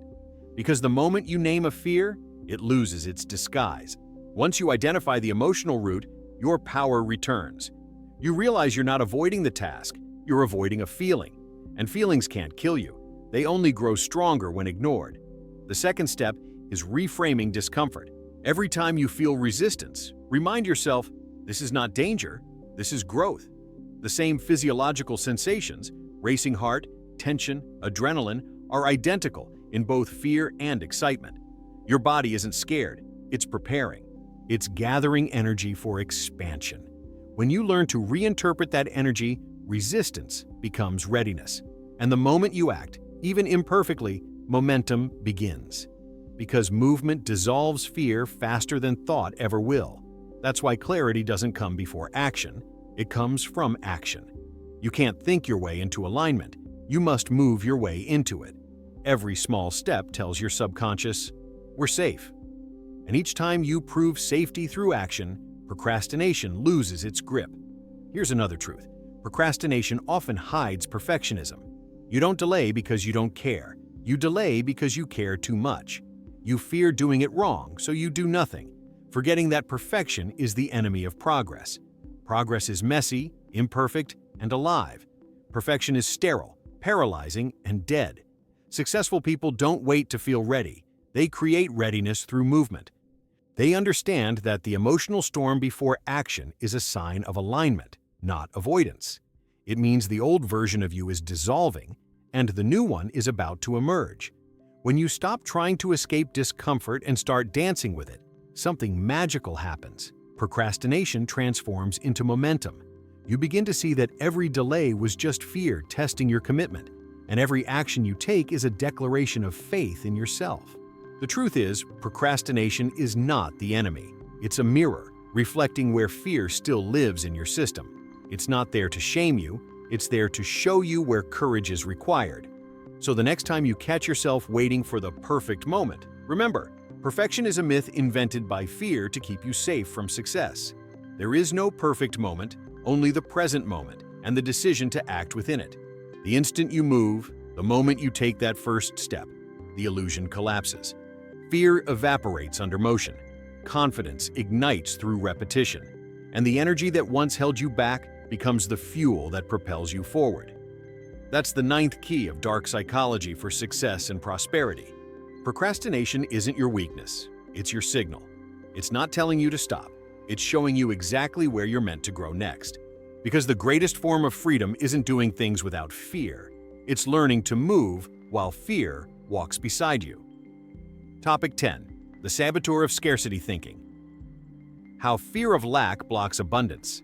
Because the moment you name a fear, it loses its disguise. Once you identify the emotional root, your power returns. You realize you're not avoiding the task, you're avoiding a feeling. And feelings can't kill you. They only grow stronger when ignored. The second step is reframing discomfort. Every time you feel resistance, remind yourself, this is not danger, this is growth. The same physiological sensations, racing heart, tension, adrenaline, are identical in both fear and excitement. Your body isn't scared, it's preparing. It's gathering energy for expansion. When you learn to reinterpret that energy, resistance becomes readiness. And the moment you act, even imperfectly, momentum begins. Because movement dissolves fear faster than thought ever will. That's why clarity doesn't come before action, it comes from action. You can't think your way into alignment, you must move your way into it. Every small step tells your subconscious, we're safe. And each time you prove safety through action, procrastination loses its grip. Here's another truth. Procrastination often hides perfectionism. You don't delay because you don't care. You delay because you care too much. You fear doing it wrong, so you do nothing, forgetting that perfection is the enemy of progress. Progress is messy, imperfect, and alive. Perfection is sterile, paralyzing, and dead. Successful people don't wait to feel ready. They create readiness through movement. They understand that the emotional storm before action is a sign of alignment, not avoidance. It means the old version of you is dissolving, and the new one is about to emerge. When you stop trying to escape discomfort and start dancing with it, something magical happens. Procrastination transforms into momentum. You begin to see that every delay was just fear testing your commitment, and every action you take is a declaration of faith in yourself. The truth is, procrastination is not the enemy. It's a mirror, reflecting where fear still lives in your system. It's not there to shame you, it's there to show you where courage is required. So the next time you catch yourself waiting for the perfect moment, remember, perfection is a myth invented by fear to keep you safe from success. There is no perfect moment, only the present moment and the decision to act within it. The instant you move, the moment you take that first step, the illusion collapses. Fear evaporates under motion. Confidence ignites through repetition. And the energy that once held you back becomes the fuel that propels you forward. That's the ninth key of dark psychology for success and prosperity. Procrastination isn't your weakness, it's your signal. It's not telling you to stop, it's showing you exactly where you're meant to grow next. Because the greatest form of freedom isn't doing things without fear, it's learning to move while fear walks beside you. Topic 10. The saboteur of scarcity thinking. How fear of lack blocks abundance.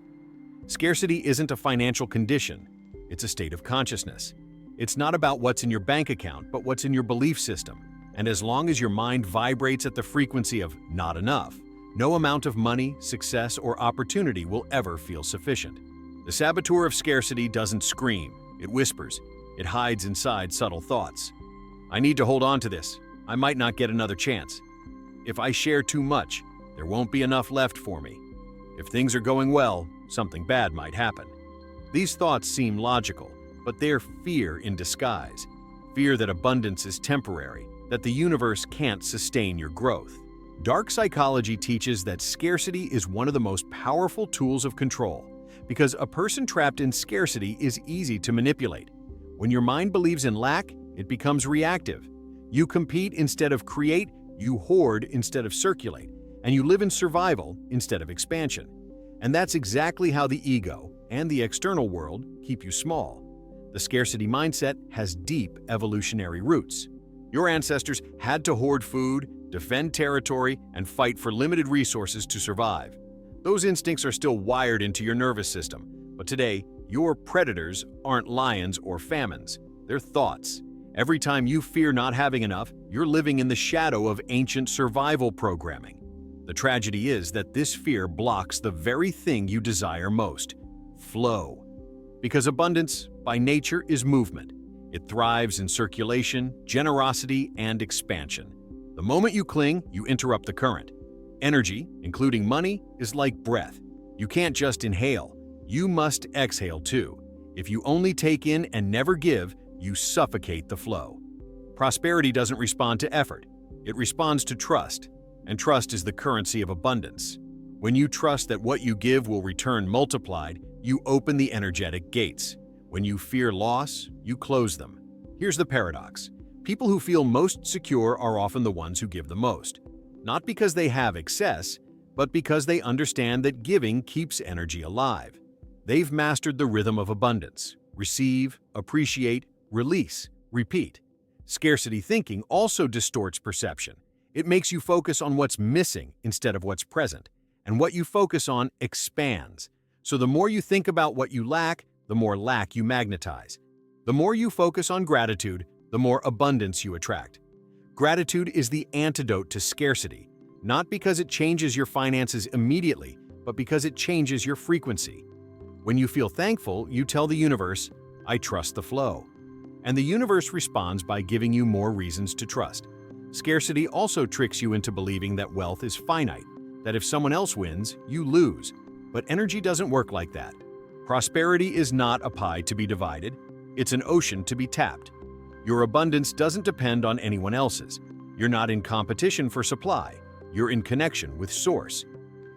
Scarcity isn't a financial condition, it's a state of consciousness. It's not about what's in your bank account, but what's in your belief system. And as long as your mind vibrates at the frequency of not enough, no amount of money, success, or opportunity will ever feel sufficient. The saboteur of scarcity doesn't scream, it whispers. It hides inside subtle thoughts. I need to hold on to this. I might not get another chance. If I share too much, there won't be enough left for me. If things are going well, something bad might happen. These thoughts seem logical, but they're fear in disguise. Fear that abundance is temporary, that the universe can't sustain your growth. Dark psychology teaches that scarcity is one of the most powerful tools of control because a person trapped in scarcity is easy to manipulate. When your mind believes in lack, it becomes reactive. You compete instead of create, you hoard instead of circulate, and you live in survival instead of expansion. And that's exactly how the ego and the external world keep you small. The scarcity mindset has deep evolutionary roots. Your ancestors had to hoard food, defend territory, and fight for limited resources to survive. Those instincts are still wired into your nervous system, but today, your predators aren't lions or famines, they're thoughts. Every time you fear not having enough, you're living in the shadow of ancient survival programming. The tragedy is that this fear blocks the very thing you desire most: flow. Because abundance, by nature, is movement. It thrives in circulation, generosity, and expansion. The moment you cling, you interrupt the current. Energy, including money, is like breath. You can't just inhale, you must exhale too. If you only take in and never give, you suffocate the flow. Prosperity doesn't respond to effort, it responds to trust, and trust is the currency of abundance. When you trust that what you give will return multiplied, you open the energetic gates. When you fear loss, you close them. Here's the paradox. People who feel most secure are often the ones who give the most. Not because they have excess, but because they understand that giving keeps energy alive. They've mastered the rhythm of abundance: receive, appreciate, release, repeat. Scarcity thinking also distorts perception. It makes you focus on what's missing instead of what's present, and what you focus on expands. So the more you think about what you lack, the more lack you magnetize. The more you focus on gratitude, the more abundance you attract. Gratitude is the antidote to scarcity, not because it changes your finances immediately, but because it changes your frequency. When you feel thankful, you tell the universe, "I trust the flow." And the universe responds by giving you more reasons to trust. Scarcity also tricks you into believing that wealth is finite, that if someone else wins, you lose. But energy doesn't work like that. Prosperity is not a pie to be divided, it's an ocean to be tapped. Your abundance doesn't depend on anyone else's. You're not in competition for supply, you're in connection with source.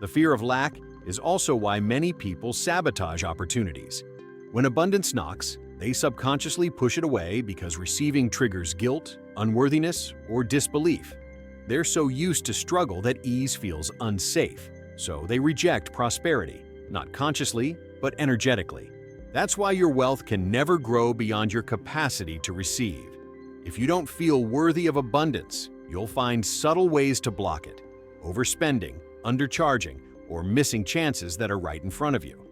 The fear of lack is also why many people sabotage opportunities. When abundance knocks, they subconsciously push it away because receiving triggers guilt, unworthiness, or disbelief. They're so used to struggle that ease feels unsafe, so they reject prosperity, not consciously, but energetically. That's why your wealth can never grow beyond your capacity to receive. If you don't feel worthy of abundance, you'll find subtle ways to block it: overspending, undercharging, or missing chances that are right in front of you.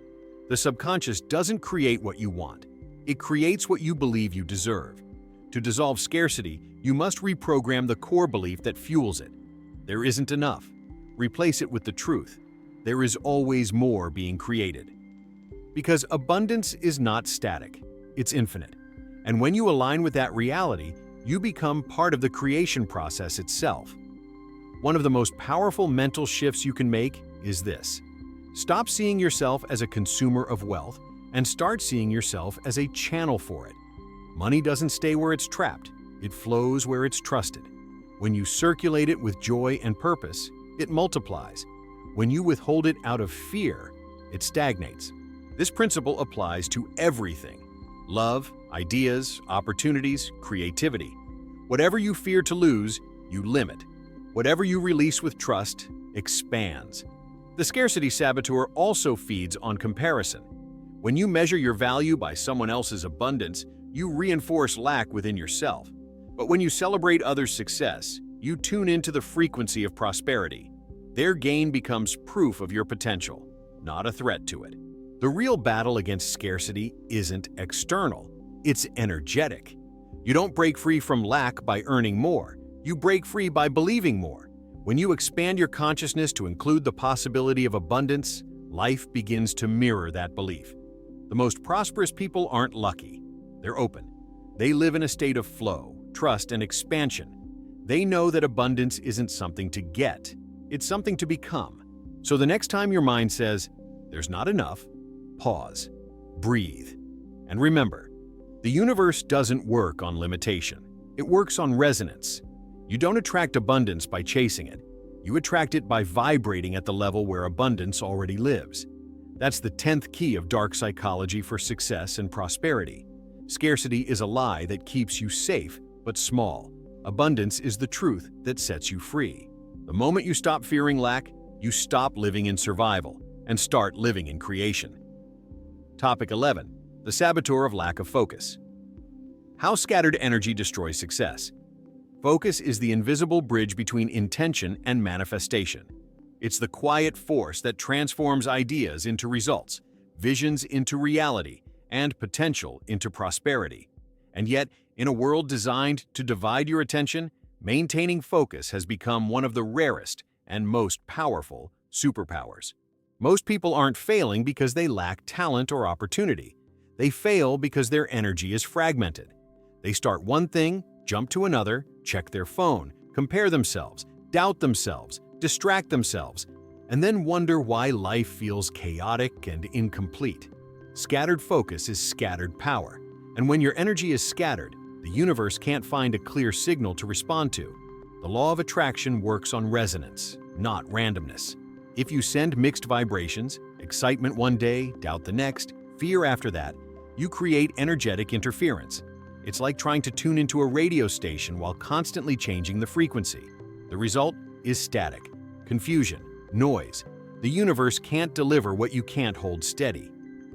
The subconscious doesn't create what you want. It creates what you believe you deserve. To dissolve scarcity, you must reprogram the core belief that fuels it. There isn't enough. Replace it with the truth: there is always more being created. Because abundance is not static, it's infinite. And when you align with that reality, you become part of the creation process itself. One of the most powerful mental shifts you can make is this: stop seeing yourself as a consumer of wealth and start seeing yourself as a channel for it. Money doesn't stay where it's trapped, it flows where it's trusted. When you circulate it with joy and purpose, it multiplies. When you withhold it out of fear, it stagnates. This principle applies to everything: love, ideas, opportunities, creativity. Whatever you fear to lose, you limit. Whatever you release with trust expands. The scarcity saboteur also feeds on comparison. When you measure your value by someone else's abundance, you reinforce lack within yourself. But when you celebrate others' success, you tune into the frequency of prosperity. Their gain becomes proof of your potential, not a threat to it. The real battle against scarcity isn't external, it's energetic. You don't break free from lack by earning more, you break free by believing more. When you expand your consciousness to include the possibility of abundance, life begins to mirror that belief. The most prosperous people aren't lucky, they're open. They live in a state of flow, trust, and expansion. They know that abundance isn't something to get, it's something to become. So the next time your mind says, "There's not enough," pause, breathe, and remember, the universe doesn't work on limitation. It works on resonance. You don't attract abundance by chasing it. You attract it by vibrating at the level where abundance already lives. That's the 10th key of dark psychology for success and prosperity. Scarcity is a lie that keeps you safe but small. Abundance is the truth that sets you free. The moment you stop fearing lack, you stop living in survival and start living in creation. Topic 11. The saboteur of lack of focus. How scattered energy destroys success. Focus is the invisible bridge between intention and manifestation. It's the quiet force that transforms ideas into results, visions into reality, and potential into prosperity. And yet, in a world designed to divide your attention, maintaining focus has become one of the rarest and most powerful superpowers. Most people aren't failing because they lack talent or opportunity. They fail because their energy is fragmented. They start one thing, jump to another, check their phone, compare themselves, doubt themselves, distract themselves, and then wonder why life feels chaotic and incomplete. Scattered focus is scattered power, and when your energy is scattered, the universe can't find a clear signal to respond to. The law of attraction works on resonance, not randomness. If you send mixed vibrations, excitement one day, doubt the next, fear after that, you create energetic interference. It's like trying to tune into a radio station while constantly changing the frequency. The result is static, confusion, noise. The universe can't deliver what you can't hold steady.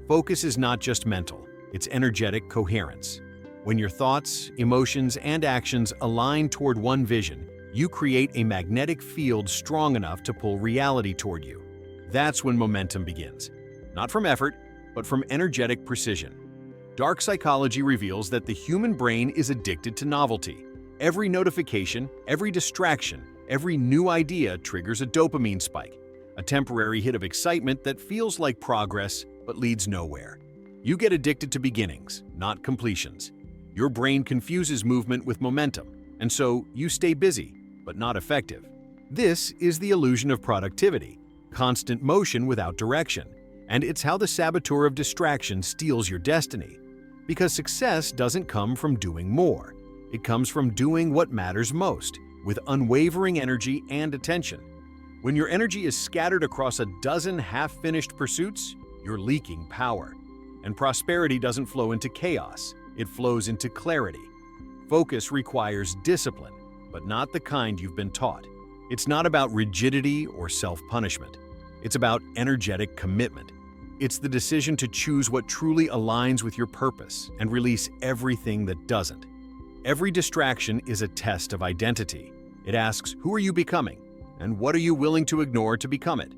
Focus is not just mental, it's energetic coherence. When your thoughts, emotions, and actions align toward one vision, you create a magnetic field strong enough to pull reality toward you. That's when momentum begins. Not from effort, but from energetic precision. Dark psychology reveals that the human brain is addicted to novelty. Every notification, every distraction, every new idea triggers a dopamine spike, a temporary hit of excitement that feels like progress but leads nowhere. You get addicted to beginnings, not completions. Your brain confuses movement with momentum, and so you stay busy, but not effective. This is the illusion of productivity, constant motion without direction, and it's how the saboteur of distraction steals your destiny. Because success doesn't come from doing more. It comes from doing what matters most, with unwavering energy and attention. When your energy is scattered across a dozen half-finished pursuits, you're leaking power. And prosperity doesn't flow into chaos, it flows into clarity. Focus requires discipline, but not the kind you've been taught. It's not about rigidity or self-punishment. It's about energetic commitment. It's the decision to choose what truly aligns with your purpose and release everything that doesn't. Every distraction is a test of identity. It asks, who are you becoming? And what are you willing to ignore to become it?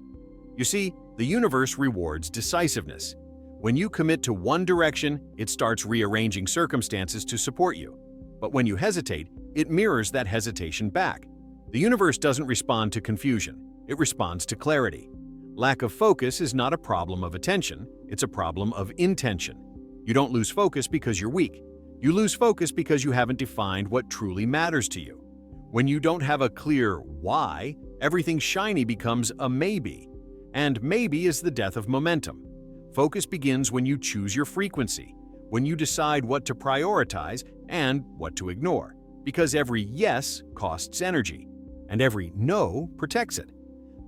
You see, the universe rewards decisiveness. When you commit to one direction, it starts rearranging circumstances to support you. But when you hesitate, it mirrors that hesitation back. The universe doesn't respond to confusion. It responds to clarity. Lack of focus is not a problem of attention, it's a problem of intention. You don't lose focus because you're weak. You lose focus because you haven't defined what truly matters to you. When you don't have a clear why, everything shiny becomes a maybe. And maybe is the death of momentum. Focus begins when you choose your frequency, when you decide what to prioritize and what to ignore. Because every yes costs energy, and every no protects it.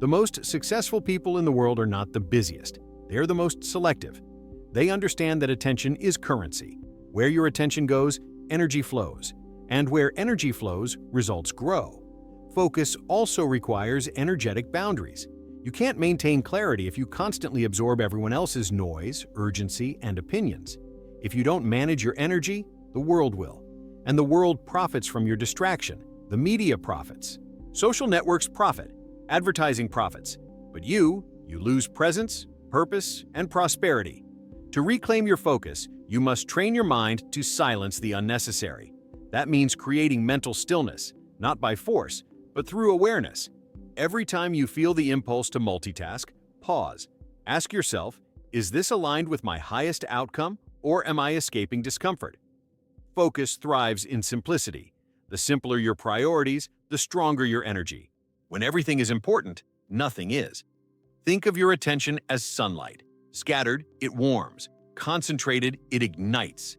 The most successful people in the world are not the busiest. They're the most selective. They understand that attention is currency. Where your attention goes, energy flows. And where energy flows, results grow. Focus also requires energetic boundaries. You can't maintain clarity if you constantly absorb everyone else's noise, urgency, and opinions. If you don't manage your energy, the world will. And the world profits from your distraction. The media profits. Social networks profit. Advertising profits. But you lose presence, purpose, and prosperity. To reclaim your focus, you must train your mind to silence the unnecessary. That means creating mental stillness, not by force, but through awareness. Every time you feel the impulse to multitask, pause. Ask yourself, is this aligned with my highest outcome, or am I escaping discomfort? Focus thrives in simplicity. The simpler your priorities, the stronger your energy. When everything is important, nothing is. Think of your attention as sunlight. Scattered, it warms. Concentrated, it ignites.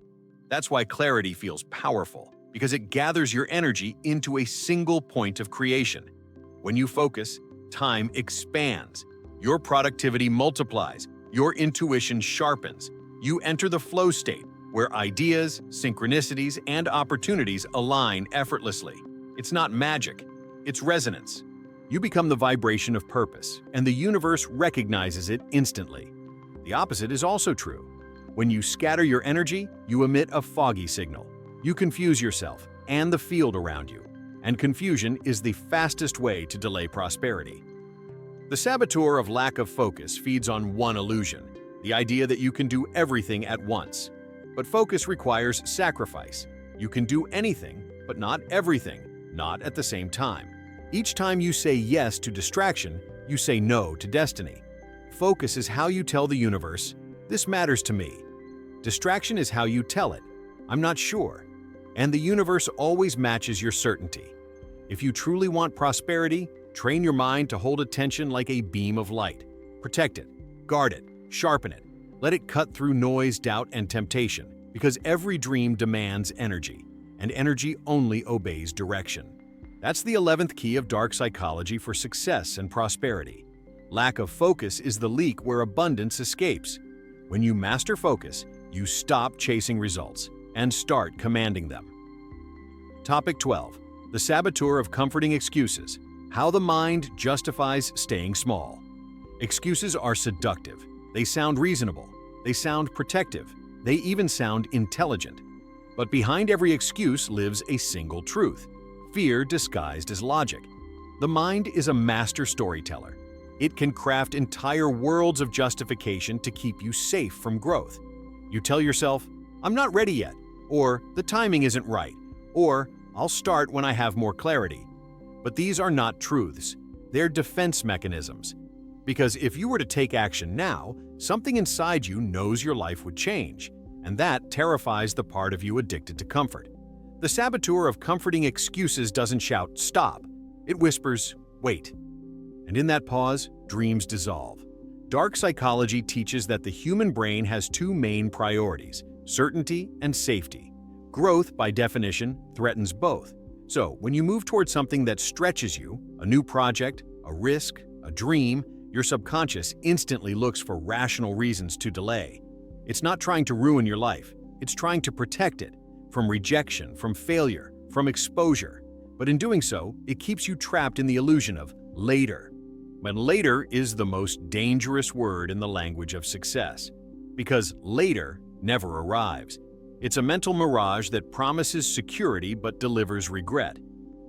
That's why clarity feels powerful, because it gathers your energy into a single point of creation. When you focus, time expands. Your productivity multiplies. Your intuition sharpens. You enter the flow state, where ideas, synchronicities, and opportunities align effortlessly. It's not magic, it's resonance. You become the vibration of purpose, and the universe recognizes it instantly. The opposite is also true. When you scatter your energy, you emit a foggy signal. You confuse yourself and the field around you, and confusion is the fastest way to delay prosperity. The saboteur of lack of focus feeds on one illusion, the idea that you can do everything at once. But focus requires sacrifice. You can do anything, but not everything, not at the same time. Each time you say yes to distraction, you say no to destiny. Focus is how you tell the universe, "This matters to me." Distraction is how you tell it, "I'm not sure." And the universe always matches your certainty. If you truly want prosperity, train your mind to hold attention like a beam of light. Protect it, guard it, sharpen it. Let it cut through noise, doubt, and temptation, because every dream demands energy, and energy only obeys direction. That's the 11th key of dark psychology for success and prosperity. Lack of focus is the leak where abundance escapes. When you master focus, you stop chasing results and start commanding them. Topic 12. The saboteur of comforting excuses. How the mind justifies staying small. Excuses are seductive. They sound reasonable. They sound protective. They even sound intelligent. But behind every excuse lives a single truth: fear disguised as logic. The mind is a master storyteller. It can craft entire worlds of justification to keep you safe from growth. You tell yourself, "I'm not ready yet," or "the timing isn't right," or "I'll start when I have more clarity." But these are not truths. They're defense mechanisms. Because if you were to take action now, something inside you knows your life would change, and that terrifies the part of you addicted to comfort. The saboteur of comforting excuses doesn't shout, "Stop." It whispers, "Wait." And in that pause, dreams dissolve. Dark psychology teaches that the human brain has two main priorities: certainty and safety. Growth, by definition, threatens both. So, when you move towards something that stretches you, a new project, a risk, a dream, your subconscious instantly looks for rational reasons to delay. It's not trying to ruin your life. It's trying to protect it from rejection, from failure, from exposure. But in doing so, it keeps you trapped in the illusion of later. When later is the most dangerous word in the language of success. Because later never arrives. It's a mental mirage that promises security but delivers regret.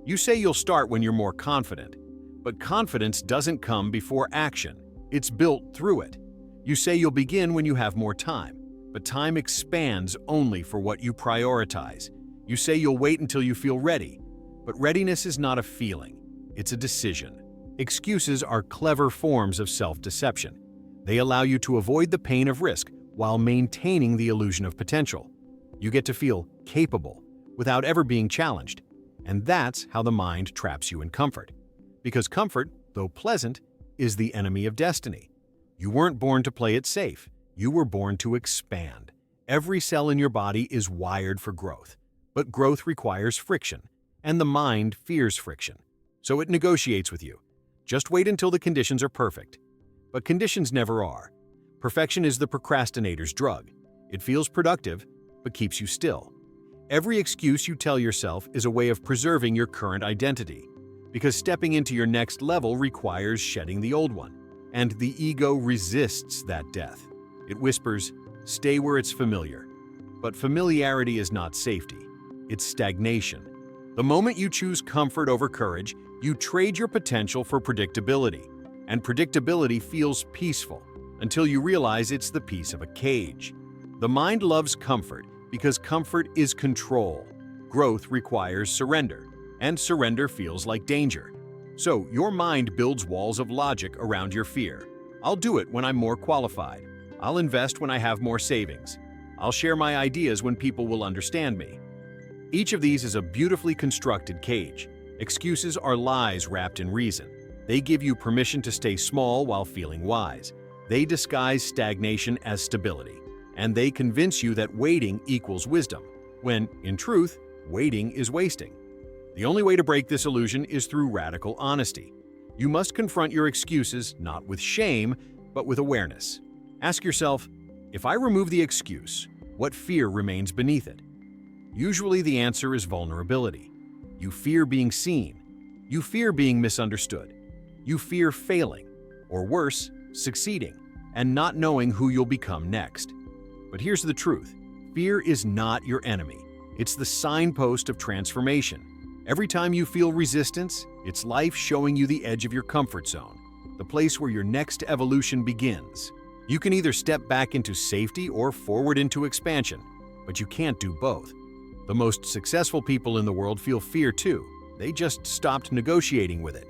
You say you'll start when you're more confident. But confidence doesn't come before action. It's built through it. You say you'll begin when you have more time. But time expands only for what you prioritize. You say you'll wait until you feel ready. But readiness is not a feeling. It's a decision. Excuses are clever forms of self-deception. They allow you to avoid the pain of risk while maintaining the illusion of potential. You get to feel capable without ever being challenged. And that's how the mind traps you in comfort. Because comfort, though pleasant, is the enemy of destiny. You weren't born to play it safe. You were born to expand. Every cell in your body is wired for growth. But growth requires friction, and the mind fears friction. So it negotiates with you. Just wait until the conditions are perfect. But conditions never are. Perfection is the procrastinator's drug. It feels productive, but keeps you still. Every excuse you tell yourself is a way of preserving your current identity. Because stepping into your next level requires shedding the old one. And the ego resists that death. It whispers, "Stay where it's familiar." But familiarity is not safety. It's stagnation. The moment you choose comfort over courage, you trade your potential for predictability. And predictability feels peaceful until you realize it's the peace of a cage. The mind loves comfort because comfort is control. Growth requires surrender, and surrender feels like danger. So your mind builds walls of logic around your fear. I'll do it when I'm more qualified. I'll invest when I have more savings. I'll share my ideas when people will understand me. Each of these is a beautifully constructed cage. Excuses are lies wrapped in reason. They give you permission to stay small while feeling wise. They disguise stagnation as stability. And they convince you that waiting equals wisdom, when, in truth, waiting is wasting. The only way to break this illusion is through radical honesty. You must confront your excuses not with shame, but with awareness. Ask yourself, if I remove the excuse, what fear remains beneath it? Usually the answer is vulnerability. You fear being seen. You fear being misunderstood. You fear failing, or worse, succeeding, and not knowing who you'll become next. But here's the truth. Fear is not your enemy. It's the signpost of transformation. Every time you feel resistance, it's life showing you the edge of your comfort zone, the place where your next evolution begins. You can either step back into safety or forward into expansion, but you can't do both. The most successful people in the world feel fear too. They just stopped negotiating with it.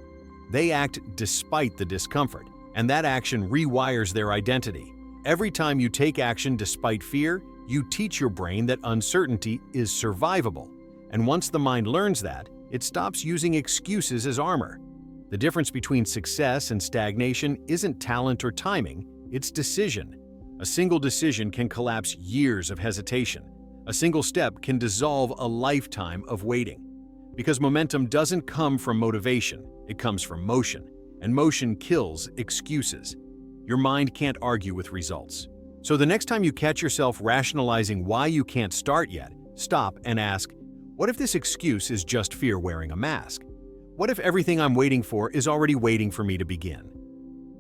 They act despite the discomfort, and that action rewires their identity. Every time you take action despite fear, you teach your brain that uncertainty is survivable. And once the mind learns that, it stops using excuses as armor. The difference between success and stagnation isn't talent or timing, it's decision. A single decision can collapse years of hesitation. A single step can dissolve a lifetime of waiting. Because momentum doesn't come from motivation, it comes from motion, and motion kills excuses. Your mind can't argue with results. So the next time you catch yourself rationalizing why you can't start yet, stop and ask, what if this excuse is just fear wearing a mask? What if everything I'm waiting for is already waiting for me to begin?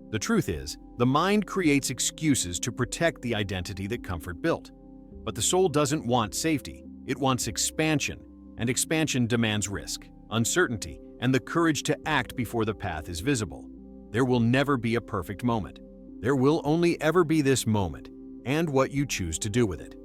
The truth is, the mind creates excuses to protect the identity that comfort built. But the soul doesn't want safety, it wants expansion, and expansion demands risk, uncertainty, and the courage to act before the path is visible. There will never be a perfect moment. There will only ever be this moment, and what you choose to do with it.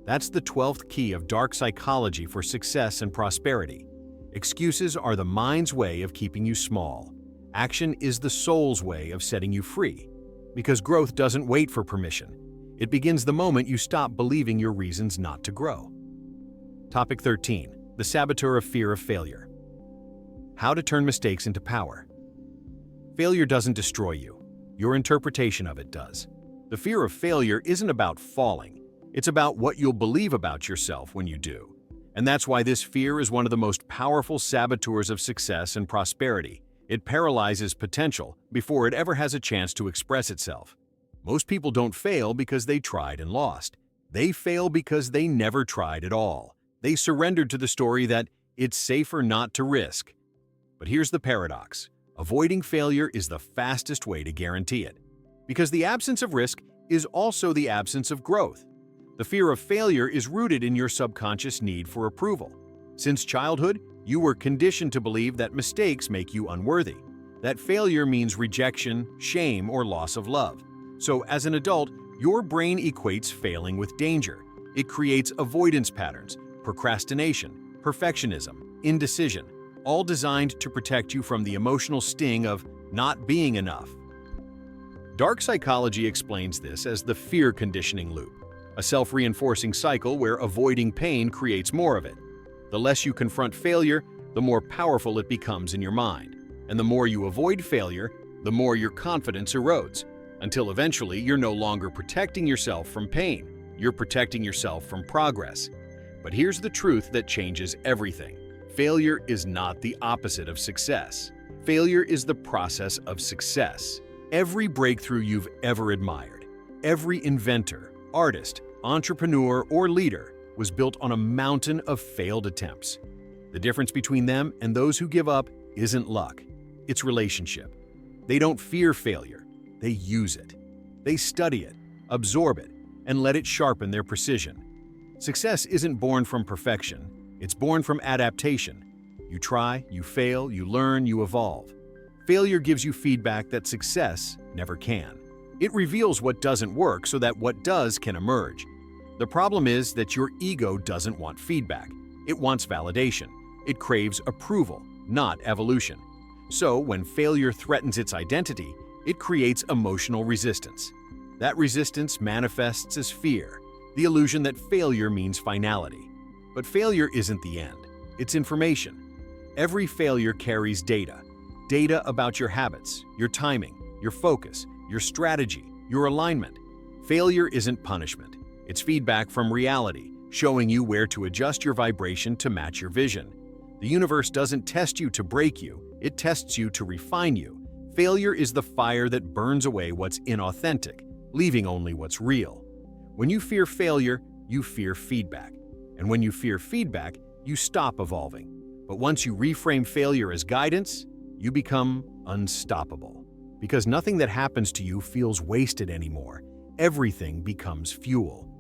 That's the 12th key of dark psychology for success and prosperity. Excuses are the mind's way of keeping you small. Action is the soul's way of setting you free. Because growth doesn't wait for permission. It begins the moment you stop believing your reasons not to grow. Topic 13. The saboteur of fear of failure. How to turn mistakes into power. Failure doesn't destroy you. Your interpretation of it does. The fear of failure isn't about falling. It's about what you'll believe about yourself when you do. And that's why this fear is one of the most powerful saboteurs of success and prosperity. It paralyzes potential before it ever has a chance to express itself. Most people don't fail because they tried and lost. They fail because they never tried at all. They surrendered to the story that it's safer not to risk. But here's the paradox. Avoiding failure is the fastest way to guarantee it. Because the absence of risk is also the absence of growth. The fear of failure is rooted in your subconscious need for approval. Since childhood, you were conditioned to believe that mistakes make you unworthy, that failure means rejection, shame, or loss of love. So as an adult, your brain equates failing with danger. It creates avoidance patterns, procrastination, perfectionism, indecision, all designed to protect you from the emotional sting of not being enough. Dark psychology explains this as the fear conditioning loop, a self-reinforcing cycle where avoiding pain creates more of it. The less you confront failure, the more powerful it becomes in your mind. And the more you avoid failure, the more your confidence erodes, until eventually you're no longer protecting yourself from pain, you're protecting yourself from progress. But here's the truth that changes everything. Failure is not the opposite of success. Failure is the process of success. Every breakthrough you've ever admired, every inventor, artist, entrepreneur, or leader was built on a mountain of failed attempts. The difference between them and those who give up isn't luck, it's relationship. They don't fear failure, they use it. They study it, absorb it, and let it sharpen their precision. Success isn't born from perfection, it's born from adaptation. You try, you fail, you learn, you evolve. Failure gives you feedback that success never can. It reveals what doesn't work so that what does can emerge. The problem is that your ego doesn't want feedback. It wants validation. It craves approval, not evolution. So when failure threatens its identity, it creates emotional resistance. That resistance manifests as fear, the illusion that failure means finality. But failure isn't the end. It's information. Every failure carries data. Data about your habits, your timing, your focus, your strategy, your alignment. Failure isn't punishment. It's feedback from reality, showing you where to adjust your vibration to match your vision. The universe doesn't test you to break you, it tests you to refine you. Failure is the fire that burns away what's inauthentic, leaving only what's real. When you fear failure, you fear feedback. And when you fear feedback, you stop evolving. But once you reframe failure as guidance, you become unstoppable. Because nothing that happens to you feels wasted anymore. Everything becomes fuel.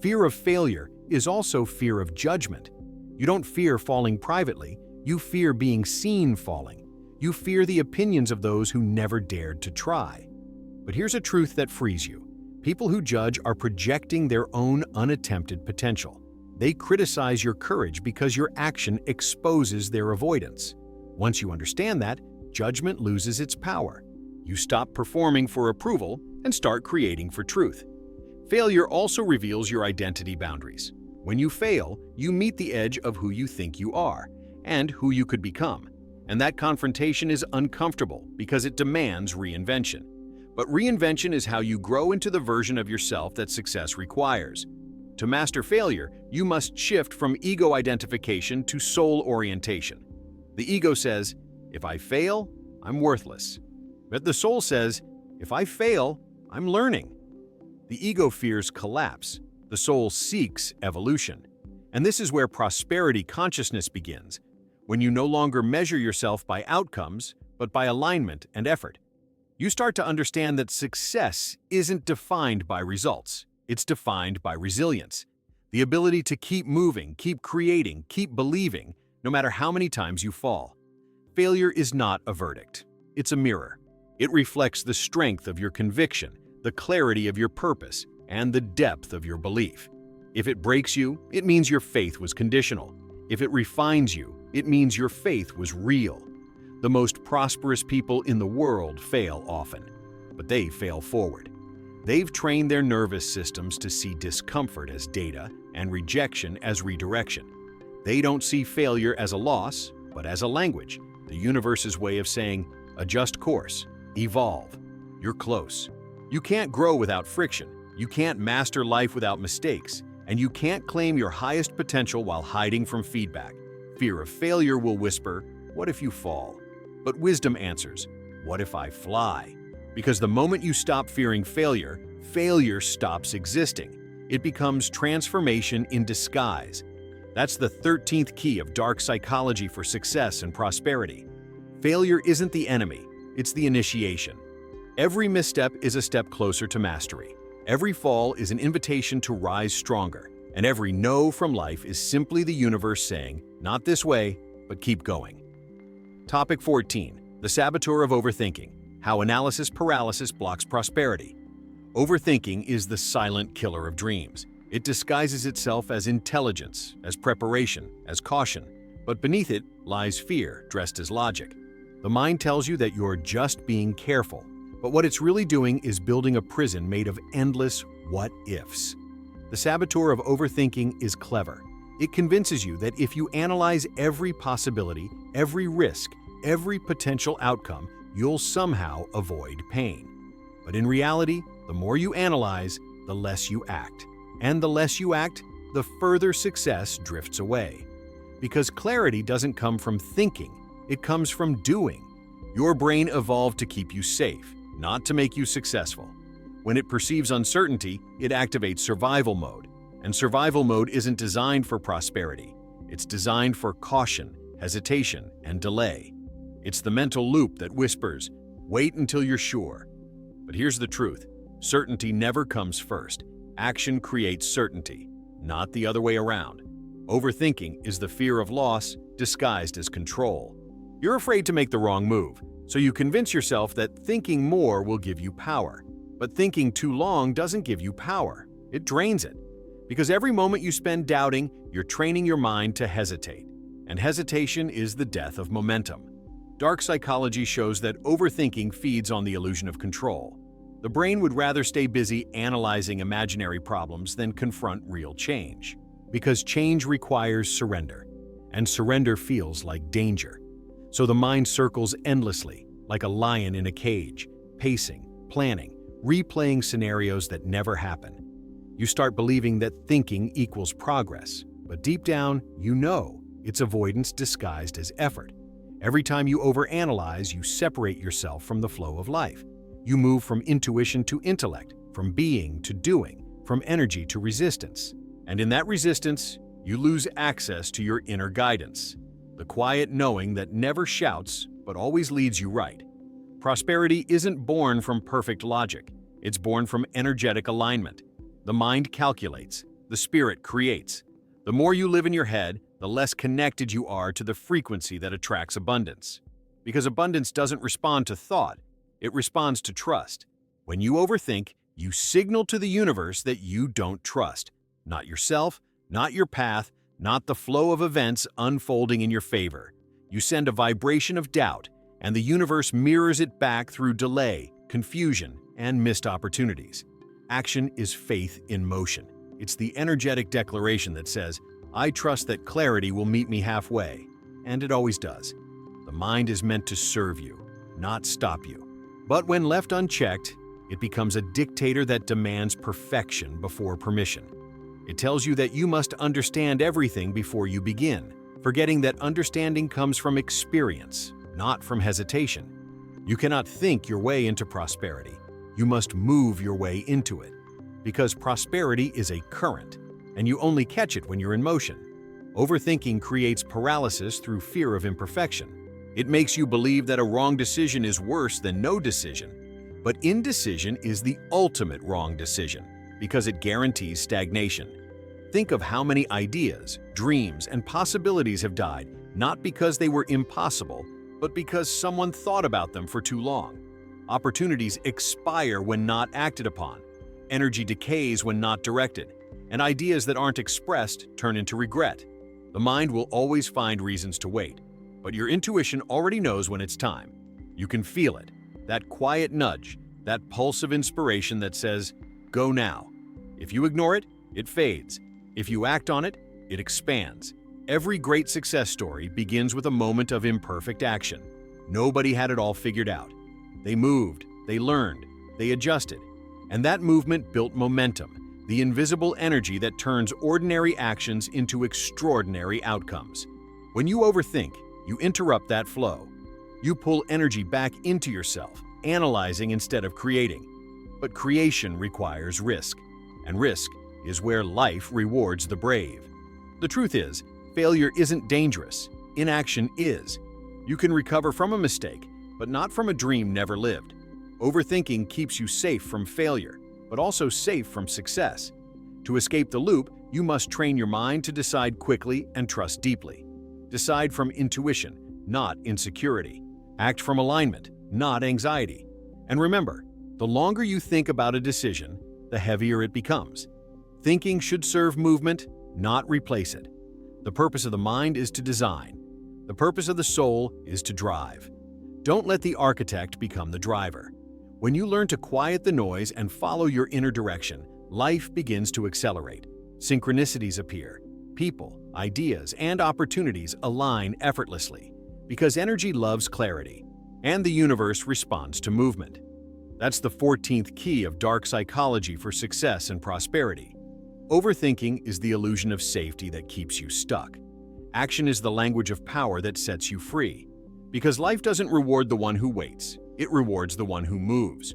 Fear of failure is also fear of judgment. You don't fear falling privately, you fear being seen falling. You fear the opinions of those who never dared to try. But here's a truth that frees you. People who judge are projecting their own unattempted potential. They criticize your courage because your action exposes their avoidance. Once you understand that, judgment loses its power. You stop performing for approval and start creating for truth. Failure also reveals your identity boundaries. When you fail, you meet the edge of who you think you are and who you could become. And that confrontation is uncomfortable because it demands reinvention. But reinvention is how you grow into the version of yourself that success requires. To master failure, you must shift from ego identification to soul orientation. The ego says, if I fail, I'm worthless. But the soul says, if I fail, I'm learning. The ego fears collapse. The soul seeks evolution. And this is where prosperity consciousness begins, when you no longer measure yourself by outcomes, but by alignment and effort. You start to understand that success isn't defined by results. It's defined by resilience. The ability to keep moving, keep creating, keep believing, no matter how many times you fall. Failure is not a verdict. It's a mirror. It reflects the strength of your conviction, the clarity of your purpose, and the depth of your belief. If it breaks you, it means your faith was conditional. If it refines you, it means your faith was real. The most prosperous people in the world fail often, but they fail forward. They've trained their nervous systems to see discomfort as data and rejection as redirection. They don't see failure as a loss, but as a language, the universe's way of saying, adjust course, evolve. You're close. You can't grow without friction. You can't master life without mistakes. And you can't claim your highest potential while hiding from feedback. Fear of failure will whisper, what if you fall? But wisdom answers, what if I fly? Because the moment you stop fearing failure, failure stops existing. It becomes transformation in disguise. That's the 13th key of dark psychology for success and prosperity. Failure isn't the enemy, it's the initiation. Every misstep is a step closer to mastery. Every fall is an invitation to rise stronger, and every no from life is simply the universe saying, not this way, but keep going. Topic 14. The saboteur of overthinking. How analysis paralysis blocks prosperity. Overthinking is the silent killer of dreams. It disguises itself as intelligence, as preparation, as caution, but beneath it lies fear dressed as logic. The mind tells you that you're just being careful, but what it's really doing is building a prison made of endless what-ifs. The saboteur of overthinking is clever. It convinces you that if you analyze every possibility, every risk, every potential outcome, you'll somehow avoid pain. But in reality, the more you analyze, the less you act. And the less you act, the further success drifts away. Because clarity doesn't come from thinking, it comes from doing. Your brain evolved to keep you safe, not to make you successful. When it perceives uncertainty, it activates survival mode. And survival mode isn't designed for prosperity. It's designed for caution, hesitation, and delay. It's the mental loop that whispers, wait until you're sure. But here's the truth. Certainty never comes first. Action creates certainty, not the other way around. Overthinking is the fear of loss disguised as control. You're afraid to make the wrong move, so you convince yourself that thinking more will give you power. But thinking too long doesn't give you power. It drains it. Because every moment you spend doubting, you're training your mind to hesitate. And hesitation is the death of momentum. Dark psychology shows that overthinking feeds on the illusion of control. The brain would rather stay busy analyzing imaginary problems than confront real change. Because change requires surrender, and surrender feels like danger. So the mind circles endlessly, like a lion in a cage, pacing, planning, replaying scenarios that never happen. You start believing that thinking equals progress, but deep down, you know it's avoidance disguised as effort. Every time you overanalyze, you separate yourself from the flow of life. You move from intuition to intellect, from being to doing, from energy to resistance. And in that resistance, you lose access to your inner guidance, the quiet knowing that never shouts but always leads you right. Prosperity isn't born from perfect logic. It's born from energetic alignment. The mind calculates, the spirit creates. The more you live in your head, the less connected you are to the frequency that attracts abundance. Because abundance doesn't respond to thought, it responds to trust. When you overthink, you signal to the universe that you don't trust. Not yourself, not your path, not the flow of events unfolding in your favor. You send a vibration of doubt, and the universe mirrors it back through delay, confusion, and missed opportunities. Action is faith in motion. It's the energetic declaration that says, "I trust that clarity will meet me halfway," and it always does. The mind is meant to serve you, not stop you. But when left unchecked, it becomes a dictator that demands perfection before permission. It tells you that you must understand everything before you begin, forgetting that understanding comes from experience, not from hesitation. You cannot think your way into prosperity. You must move your way into it. Because prosperity is a current, and you only catch it when you're in motion. Overthinking creates paralysis through fear of imperfection. It makes you believe that a wrong decision is worse than no decision. But indecision is the ultimate wrong decision, because it guarantees stagnation. Think of how many ideas, dreams, and possibilities have died, not because they were impossible, but because someone thought about them for too long. Opportunities expire when not acted upon. Energy decays when not directed. And ideas that aren't expressed turn into regret. The mind will always find reasons to wait, but your intuition already knows when it's time. You can feel it, that quiet nudge, that pulse of inspiration that says, "Go now." If you ignore it, it fades. If you act on it, it expands. Every great success story begins with a moment of imperfect action. Nobody had it all figured out. They moved, they learned, they adjusted. And that movement built momentum, the invisible energy that turns ordinary actions into extraordinary outcomes. When you overthink, you interrupt that flow. You pull energy back into yourself, analyzing instead of creating. But creation requires risk, and risk is where life rewards the brave. The truth is, failure isn't dangerous. Inaction is. You can recover from a mistake, but not from a dream never lived. Overthinking keeps you safe from failure, but also safe from success. To escape the loop, you must train your mind to decide quickly and trust deeply. Decide from intuition, not insecurity. Act from alignment, not anxiety. And remember, the longer you think about a decision, the heavier it becomes. Thinking should serve movement, not replace it. The purpose of the mind is to design. The purpose of the soul is to drive. Don't let the architect become the driver. When you learn to quiet the noise and follow your inner direction, life begins to accelerate. Synchronicities appear. People, ideas, and opportunities align effortlessly because energy loves clarity, and the universe responds to movement. That's the 14th key of dark psychology for success and prosperity. Overthinking is the illusion of safety that keeps you stuck. Action is the language of power that sets you free. Because life doesn't reward the one who waits, it rewards the one who moves.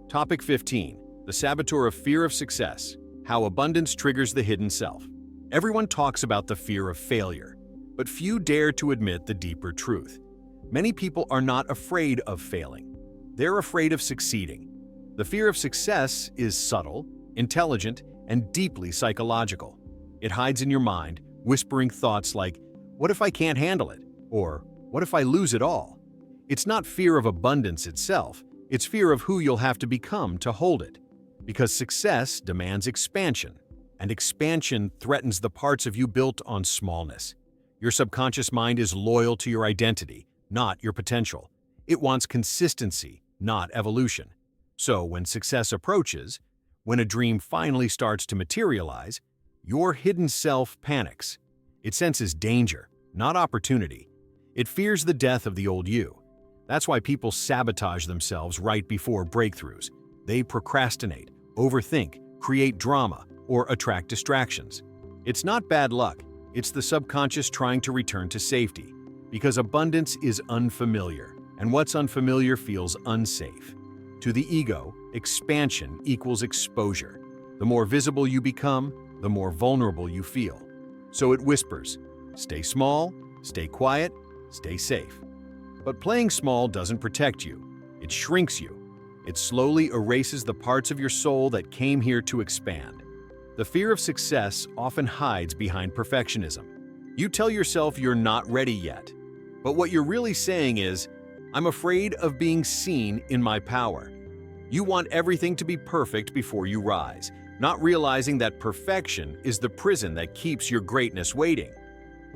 Topic 15. The saboteur of fear of success. How abundance triggers the hidden self. Everyone talks about the fear of failure, but few dare to admit the deeper truth. Many people are not afraid of failing. They're afraid of succeeding. The fear of success is subtle, intelligent, and deeply psychological. It hides in your mind, whispering thoughts like, "What if I can't handle it?" Or, "What if I lose it all?" It's not fear of abundance itself, it's fear of who you'll have to become to hold it. Because success demands expansion, and expansion threatens the parts of you built on smallness. Your subconscious mind is loyal to your identity, not your potential. It wants consistency, not evolution. So when success approaches, when a dream finally starts to materialize, your hidden self panics. It senses danger, not opportunity. It fears the death of the old you. That's why people sabotage themselves right before breakthroughs. They procrastinate, overthink, create drama, or attract distractions. It's not bad luck, it's the subconscious trying to return to safety. Because abundance is unfamiliar, and what's unfamiliar feels unsafe. To the ego, expansion equals exposure. The more visible you become, the more vulnerable you feel. So it whispers, stay small, stay quiet, stay safe. But playing small doesn't protect you. It shrinks you. It slowly erases the parts of your soul that came here to expand. The fear of success often hides behind perfectionism. You tell yourself you're not ready yet. But what you're really saying is, I'm afraid of being seen in my power. You want everything to be perfect before you rise, not realizing that perfection is the prison that keeps your greatness waiting.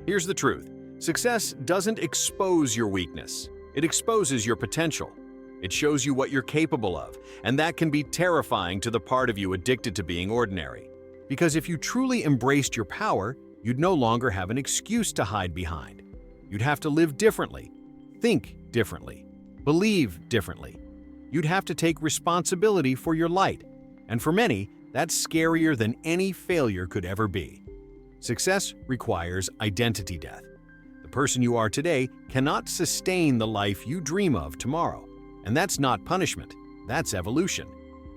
Here's the truth. Success doesn't expose your weakness. It exposes your potential. It shows you what you're capable of, and that can be terrifying to the part of you addicted to being ordinary. Because if you truly embraced your power, you'd no longer have an excuse to hide behind. You'd have to live differently, think differently, believe differently. You'd have to take responsibility for your light, and for many, that's scarier than any failure could ever be. Success requires identity death. The person you are today cannot sustain the life you dream of tomorrow. And that's not punishment, that's evolution.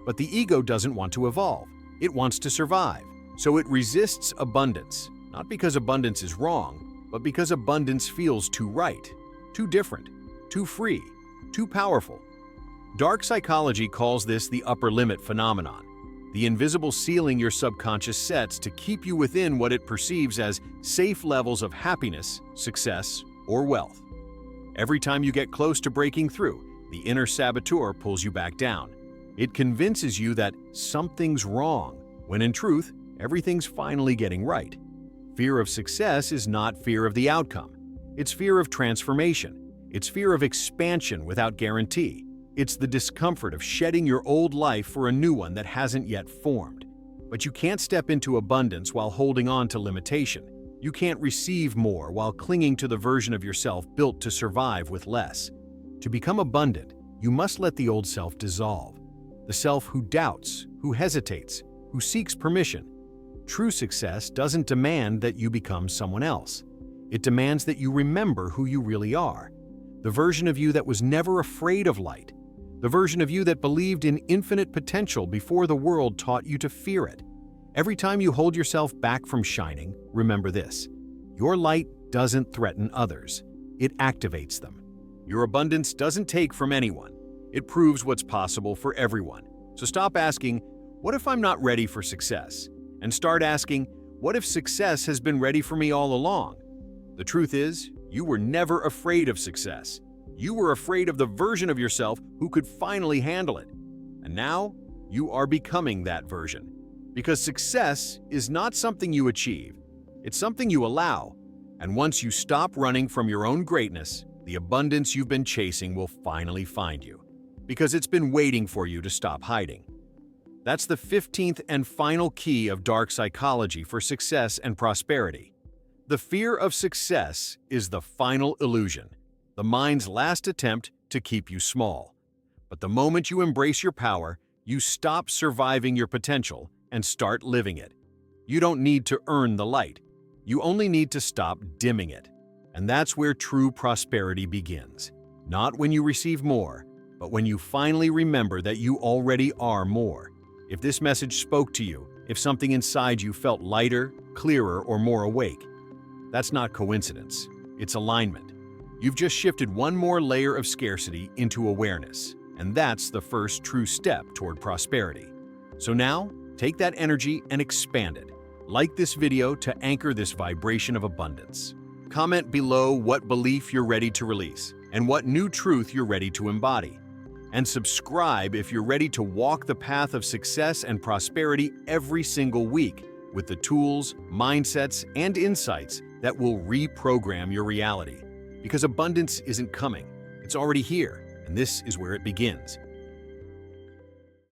But the ego doesn't want to evolve, it wants to survive. So it resists abundance, not because abundance is wrong, but because abundance feels too right, too different, too free, too powerful. Dark psychology calls this the upper limit phenomenon, the invisible ceiling your subconscious sets to keep you within what it perceives as safe levels of happiness, success, or wealth. Every time you get close to breaking through, the inner saboteur pulls you back down. It convinces you that something's wrong, when in truth, everything's finally getting right. Fear of success is not fear of the outcome. It's fear of transformation. It's fear of expansion without guarantee. It's the discomfort of shedding your old life for a new one that hasn't yet formed. But you can't step into abundance while holding on to limitation. You can't receive more while clinging to the version of yourself built to survive with less. To become abundant, you must let the old self dissolve. The self who doubts, who hesitates, who seeks permission. True success doesn't demand that you become someone else. It demands that you remember who you really are. The version of you that was never afraid of light. The version of you that believed in infinite potential before the world taught you to fear it. Every time you hold yourself back from shining, remember this. Your light doesn't threaten others. It activates them. Your abundance doesn't take from anyone. It proves what's possible for everyone. So stop asking, what if I'm not ready for success? And start asking, what if success has been ready for me all along? The truth is, you were never afraid of success. You were afraid of the version of yourself who could finally handle it. And now, you are becoming that version. Because success is not something you achieve. It's something you allow. And once you stop running from your own greatness, the abundance you've been chasing will finally find you. Because it's been waiting for you to stop hiding. That's the 15th and final key of dark psychology for success and prosperity. The fear of success is the final illusion, the mind's last attempt to keep you small. But the moment you embrace your power, you stop surviving your potential and start living it. You don't need to earn the light. You only need to stop dimming it. And that's where true prosperity begins. Not when you receive more, but when you finally remember that you already are more. If this message spoke to you, if something inside you felt lighter, clearer, or more awake, that's not coincidence. It's alignment. You've just shifted one more layer of scarcity into awareness, and that's the first true step toward prosperity. So now, take that energy and expand it. Like this video to anchor this vibration of abundance. Comment below what belief you're ready to release and what new truth you're ready to embody. And subscribe if you're ready to walk the path of success and prosperity every single week with the tools, mindsets, and insights that will reprogram your reality. Because abundance isn't coming, it's already here, and this is where it begins.